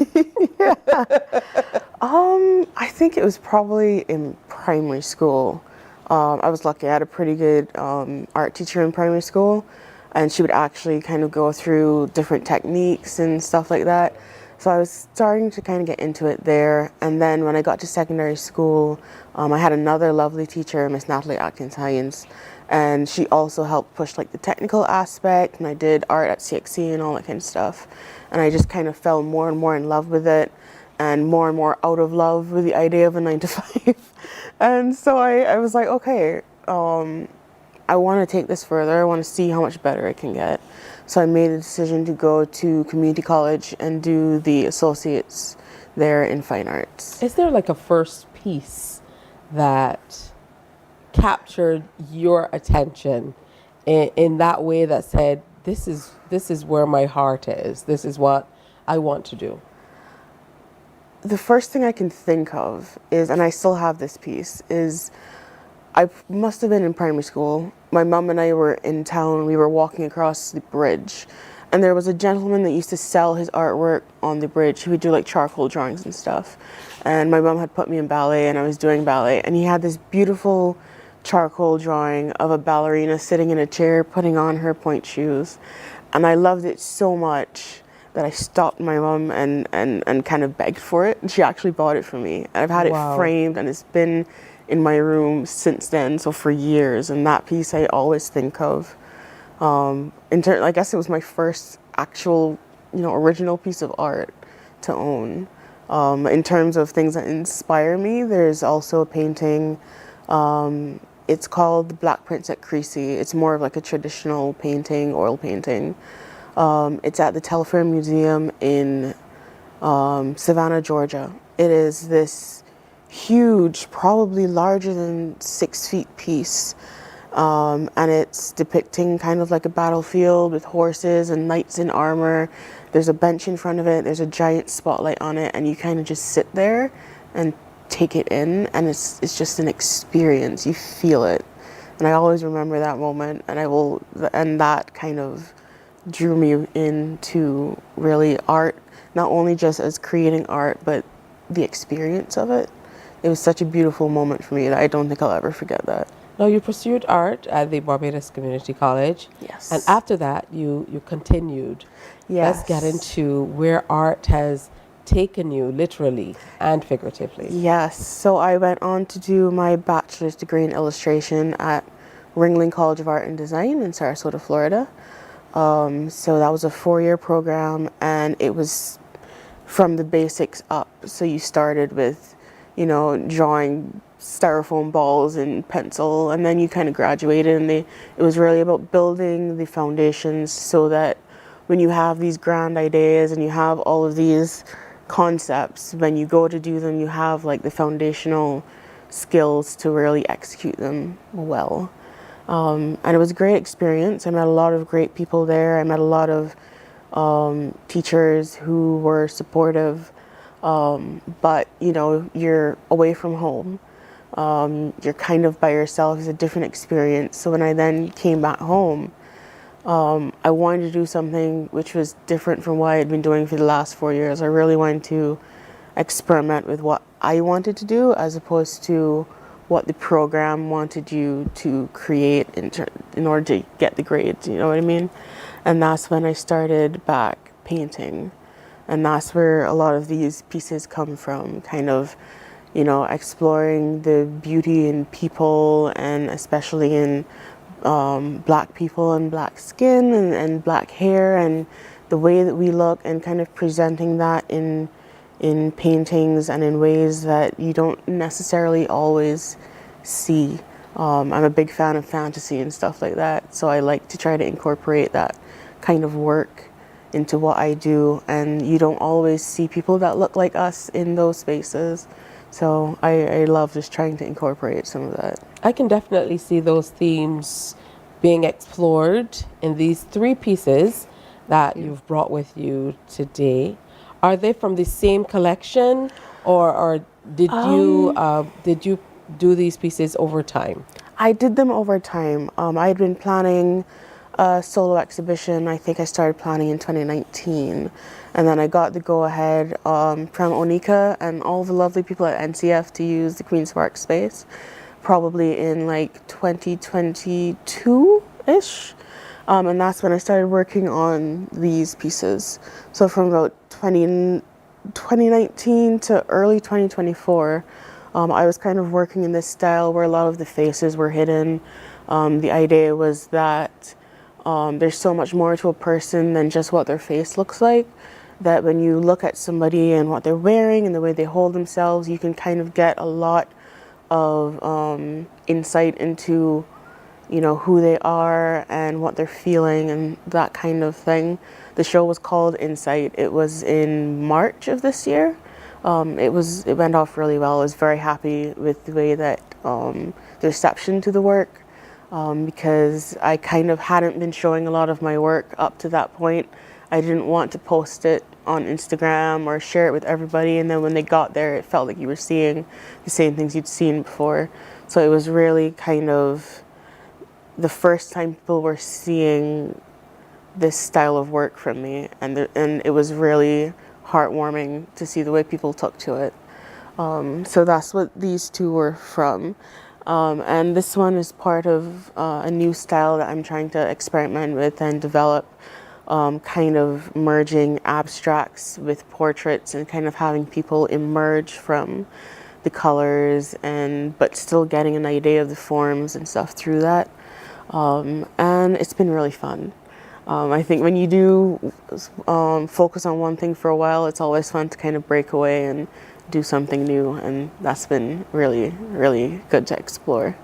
I think it was probably in primary school. I was lucky. I had a pretty good art teacher in primary school, and she would actually kind of go through different techniques and stuff like that. So I was starting to kind of get into it there. And then when I got to secondary school, I had another lovely teacher, Miss Natalie Atkins-Hyens, and she also helped push like the technical aspect, and I did art at CXC and all that kind of stuff. And I just kind of fell more and more in love with it, and more out of love with the idea of a 9-to-5. And so I was like, okay, I want to take this further. I want to see how much better it can get. So I made the decision to go to community college and do the associates there in fine arts. Is there like a first piece that captured your attention in that way that said, this is where my heart is, this is what I want to do? The first thing I can think of is, and I still have this piece, is I must have been in primary school. My mom and I were in town. We were walking across the bridge, and there was a gentleman that used to sell his artwork on the bridge. He would do like charcoal drawings and stuff. And my mom had put me in ballet, and I was doing ballet, and he had this beautiful charcoal drawing of a ballerina sitting in a chair putting on her pointe shoes. And I loved it so much that I stopped my mom and kind of begged for it. And she actually bought it for me. And I've had it framed, and it's been in my room since then, so for years. And that piece I always think of. I guess it was my first actual original piece of art to own. In terms of things that inspire me, there's also a painting. It's called The Black Prince at Creasy. It's more of like a traditional painting, oil painting. It's at the Telfair Museum in Savannah, Georgia. It is this huge, probably larger than 6 feet piece. And it's depicting kind of like a battlefield with horses and knights in armor. There's a bench in front of it, there's a giant spotlight on it, and you kind of just sit there and take it in, and it's just an experience. You feel it. And I always remember that moment, and that kind of drew me into really art, not only just as creating art, but the experience of it. It was such a beautiful moment for me that I don't think I'll ever forget that. Now, you pursued art at the Barbados Community College. Yes. And after that, you continued. Yes. Let's get into where art has taken you, literally and figuratively. Yes. So I went on to do my bachelor's degree in illustration at Ringling College of Art and Design in Sarasota, Florida. So that was a 4-year program, and it was from the basics up. So you started with, drawing styrofoam balls and pencil, and then you kind of graduated, and it was really about building the foundations so that when you have these grand ideas and you have all of these concepts, when you go to do them, you have like the foundational skills to really execute them well. And it was a great experience. I met a lot of great people there. I met a lot of teachers who were supportive, but you're away from home. You're kind of by yourself. It's a different experience. So when I then came back home, I wanted to do something which was different from what I had been doing for the last 4 years. I really wanted to experiment with what I wanted to do as opposed to what the program wanted you to create in order to get the grades, you know what I mean? And that's when I started back painting. And that's where a lot of these pieces come from, kind of, exploring the beauty in people, and especially in black people and black skin and black hair and the way that we look, and kind of presenting that in paintings and in ways that you don't necessarily always see. I'm a big fan of fantasy and stuff like that, so I like to try to incorporate that kind of work into what I do, and you don't always see people that look like us in those spaces. So I love just trying to incorporate some of that. I can definitely see those themes being explored in these 3 pieces that you've brought with you today. Are they from the same collection, or did you do these pieces over time? I did them over time. I had been planning a solo exhibition. I think I started planning in 2019, and then I got the go-ahead from Onika and all the lovely people at NCF to use the Queen's Park space, probably in like 2022-ish. And that's when I started working on these pieces. So from about 2019 to early 2024, I was kind of working in this style where a lot of the faces were hidden. The idea was that there's so much more to a person than just what their face looks like, that when you look at somebody and what they're wearing and the way they hold themselves, you can kind of get a lot of insight into who they are and what they're feeling and that kind of thing. The show was called Insight. It was in March of this year. It went off really well. I was very happy with the way that the reception to the work, because I kind of hadn't been showing a lot of my work up to that point. I didn't want to post it on Instagram or share it with everybody, and then when they got there, it felt like you were seeing the same things you'd seen before. So it was really kind of the first time people were seeing this style of work from me, and it was really heartwarming to see the way people took to it. So that's what these 2 were from. And this one is part of a new style that I'm trying to experiment with and develop, kind of merging abstracts with portraits and kind of having people emerge from the colors, but still getting an idea of the forms and stuff through that. And it's been really fun. I think when you do focus on one thing for a while, it's always fun to kind of break away and do something new, and that's been really, really good to explore.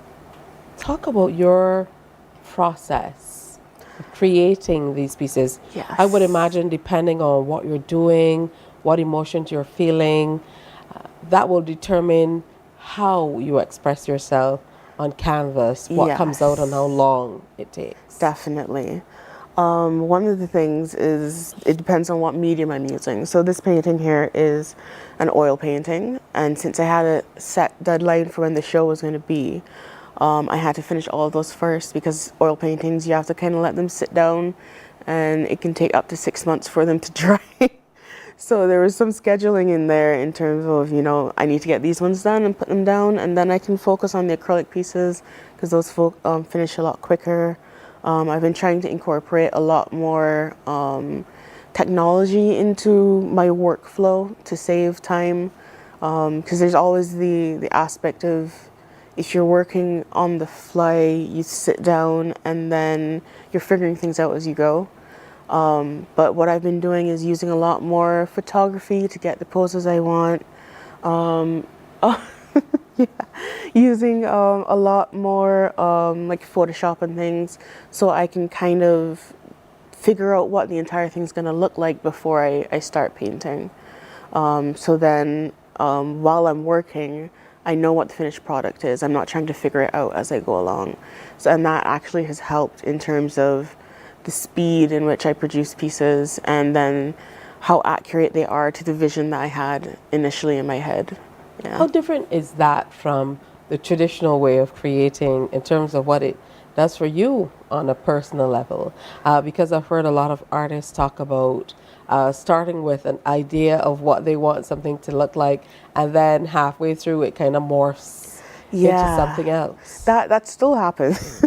Talk about your process of creating these pieces. Yes. I would imagine, depending on what you're doing, what emotions you're feeling, that will determine how you express yourself on canvas, what comes out and how long it takes. Definitely. One of the things is it depends on what medium I'm using. So this painting here is an oil painting, and since I had a set deadline for when the show was going to be, I had to finish all of those first, because oil paintings, you have to kind of let them sit down, and it can take up to 6 months for them to dry. So there was some scheduling in there in terms of, you know, I need to get these ones done and put them down, and then I can focus on the acrylic pieces, because those finish a lot quicker. I've been trying to incorporate a lot more technology into my workflow to save time, because there's always the aspect of, if you're working on the fly, you sit down and then you're figuring things out as you go. But what I've been doing is using a lot more photography to get the poses I want. Using a lot more like Photoshop and things, so I can kind of figure out what the entire thing's going to look like before I start painting. So then while I'm working, I know what the finished product is. I'm not trying to figure it out as I go along. So, and that actually has helped in terms of the speed in which I produce pieces, and then how accurate they are to the vision that I had initially in my head. Yeah. How different is that from the traditional way of creating in terms of what it does for you on a personal level? Because I've heard a lot of artists talk about starting with an idea of what they want something to look like, and then halfway through it kind of morphs into something else. That still happens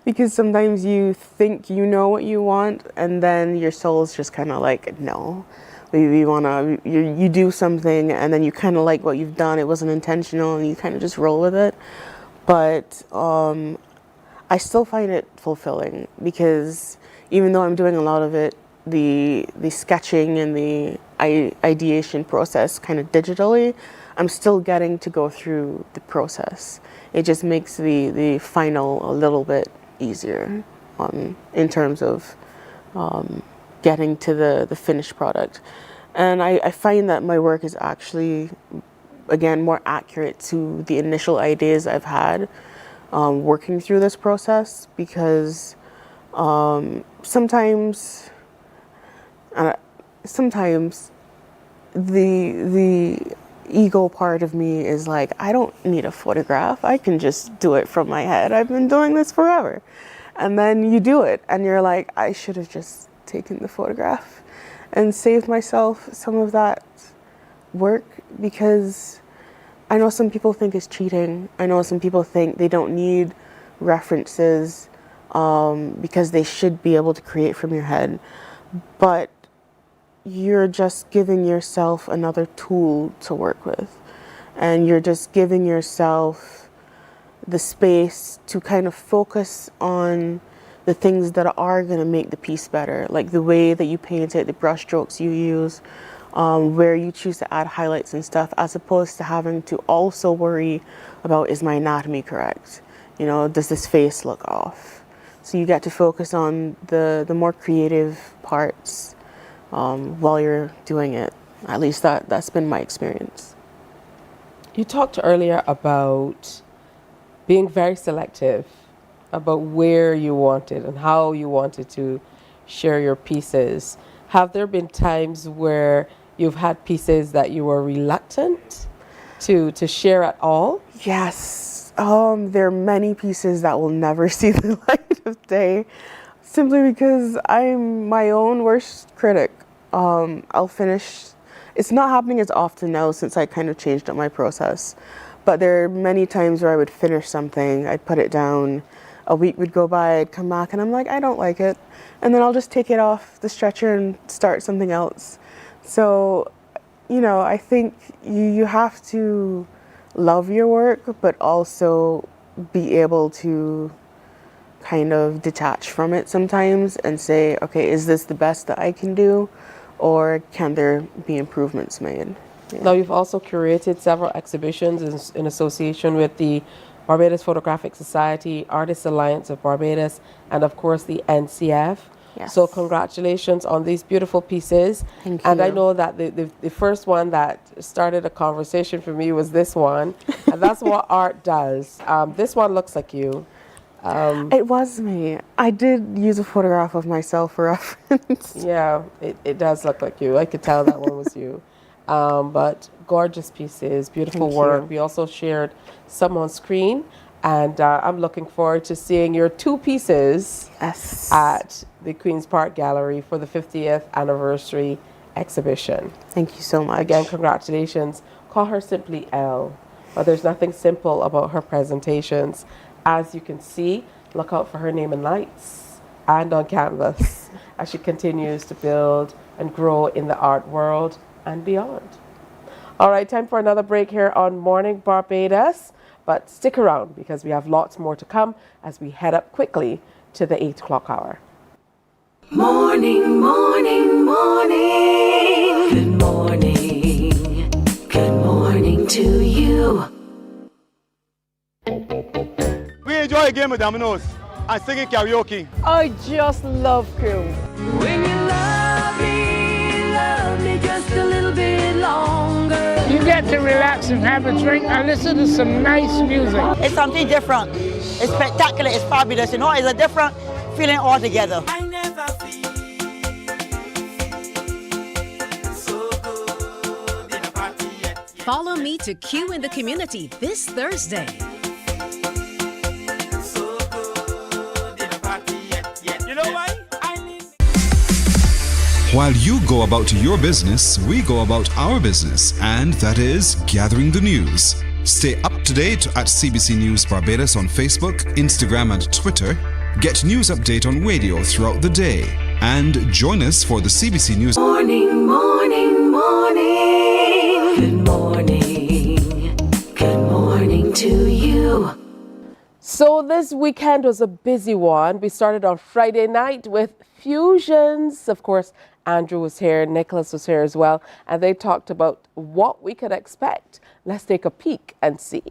because sometimes you think you know what you want, and then your soul's just kind of like, no. We want to, you do something and then you kind of like what you've done, it wasn't intentional, and you kind of just roll with it. But I still find it fulfilling, because even though I'm doing a lot of it, the sketching and the ideation process kind of digitally, I'm still getting to go through the process. It just makes the final a little bit easier in terms of getting to the finished product. And I find that my work is actually, again, more accurate to the initial ideas I've had working through this process, because sometimes the ego part of me is like, I don't need a photograph, I can just do it from my head, I've been doing this forever. And then you do it and you're like, I should have just taken the photograph and saved myself some of that work, because I know some people think it's cheating. I know some people think they don't need references because they should be able to create from your head. But you're just giving yourself another tool to work with. And you're just giving yourself the space to kind of focus on the things that are going to make the piece better, like the way that you paint it, the brush strokes you use, where you choose to add highlights and stuff, as opposed to having to also worry about, is my anatomy correct? You know, does this face look off? So you get to focus on the more creative parts while you're doing it. At least that's been my experience. You talked earlier about being very selective about where you wanted and how you wanted to share your pieces. Have there been times where you've had pieces that you were reluctant to share at all? Yes. There are many pieces that will never see the light of day, simply because I'm my own worst critic. I'll finish. It's not happening as often now since I kind of changed up my process, but there are many times where I would finish something, I'd put it down, a week would go by, I'd come back and I'm like, I don't like it. And then I'll just take it off the stretcher and start something else. So, you know, I think you have to love your work, but also be able to kind of detach from it sometimes and say, okay, is this the best that I can do, or can there be improvements made? Yeah. Now, you've also curated several exhibitions in association with the Barbados Photographic Society, Artists Alliance of Barbados, and of course the NCF. Yes. So congratulations on these beautiful pieces. Thank And you. I know that the first one that started a conversation for me was this one, and that's what art does. This one looks like you. It was me. I did use a photograph of myself for reference. Yeah, it does look like you. I could tell that one was you. But gorgeous pieces, beautiful Thank work. you. We also shared some on screen, and I'm looking forward to seeing your two pieces at the Queen's Park Gallery for the 50th anniversary exhibition. Thank you so much. Again, congratulations. Call her simply Elle, but there's nothing simple about her presentations. As you can see, look out for her name in lights and on canvas as she continues to build and grow in the art world and beyond. All right, time for another break here on Morning Barbados, but stick around because we have lots more to come as we head up quickly to the 8 o'clock hour. Morning, morning, morning. Good morning. Good morning to you. We enjoy a game with dominoes and singing karaoke. I just love crew. When you love me just a little bit longer. You get to relax and have a drink and listen to some nice music. It's something different. It's spectacular. It's fabulous. You know, it's a different feeling altogether. Follow me to Q in the community this Thursday. You know why? While you go about your business, we go about our business, and that is gathering the news. Stay up to date at CBC News Barbados on Facebook, Instagram, and Twitter. Get news update on radio throughout the day. And join us for the CBC News. Morning, morning, morning. Good morning. Good morning to you. So this weekend was a busy one. We started on Friday night with fusions. Of course, Andrew was here, Nicholas was here as well, and they talked about what we could expect. Let's take a peek and see.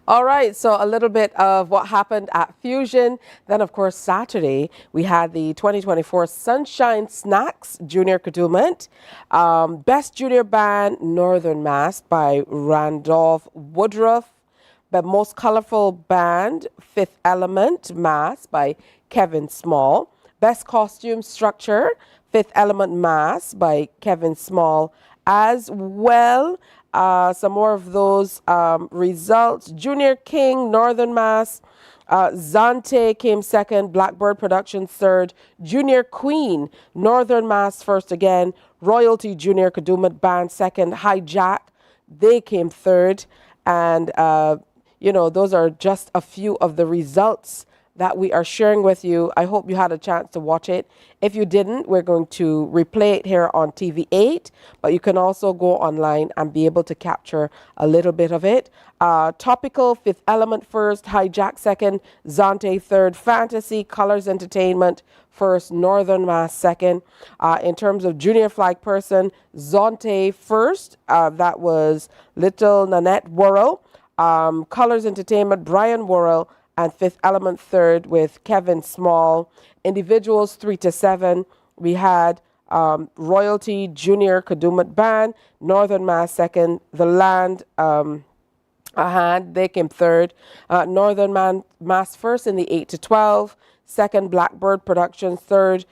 All right, so a little bit of what happened at Fusion. Then, of course, Saturday, we had the 2024 Sunshine Snacks Junior Kadooment. Best Junior Band, Northern Mass by Randolph Woodruff. The Most Colorful Band, Fifth Element Mass by Kevin Small. Best Costume Structure, Fifth Element Mass by Kevin Small as well. Some more of those results. Junior King, Northern Mass. Zante came second. Blackbird Productions third. Junior Queen, Northern Mass first again. Royalty Junior Kadooment Band second. Hijack, they came third. And, you know, those are just a few of the results that we are sharing with you. I hope you had a chance to watch it. If you didn't, we're going to replay it here on TV8, but you can also go online and be able to capture a little bit of it. Topical, Fifth Element first, Hijack second, Zante third, Fantasy, Colors Entertainment first, Northern Mass second. In terms of Junior Flag Person, Zante first, that was Little Nanette Worrell. Colors Entertainment, Brian Worrell, and Fifth Element third with Kevin Small. Individuals 3 to 7, we had Royalty Junior Kadooment Band, Northern Mass second, The Land a Hand, they came third. Northern Mass first in the 8 to 12, second Blackbird Productions, third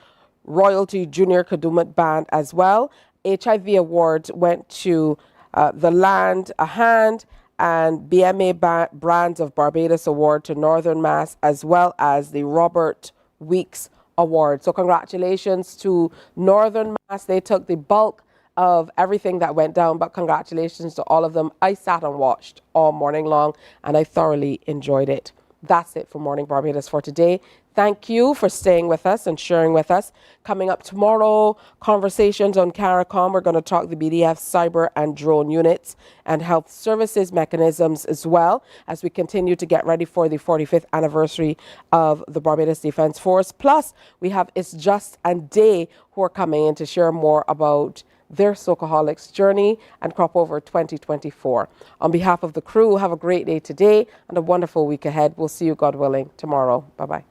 Royalty Junior Kadooment Band as well. HIV Awards went to The Land a Hand, and BMA Brands of Barbados Award to Northern Mass, as well as the Robert Weeks Award. So congratulations to Northern Mass. They took the bulk of everything that went down, but congratulations to all of them. I sat and watched all morning long, and I thoroughly enjoyed it. That's it for Morning Barbados for today. Thank you for staying with us and sharing with us. Coming up tomorrow, conversations on CARICOM. We're going to talk the BDF cyber and drone units and health services mechanisms as well, as we continue to get ready for the 45th anniversary of the Barbados Defence Force. Plus, we have It's Just and Day who are coming in to share more about their Socaholics journey and Cropover 2024. On behalf of the crew, have a great day today and a wonderful week ahead. We'll see you, God willing, tomorrow. Bye-bye.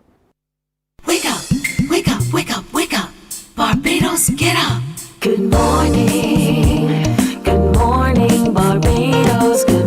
Wake up, wake up, wake up, wake up. Barbados, get up. Good morning, Barbados. Good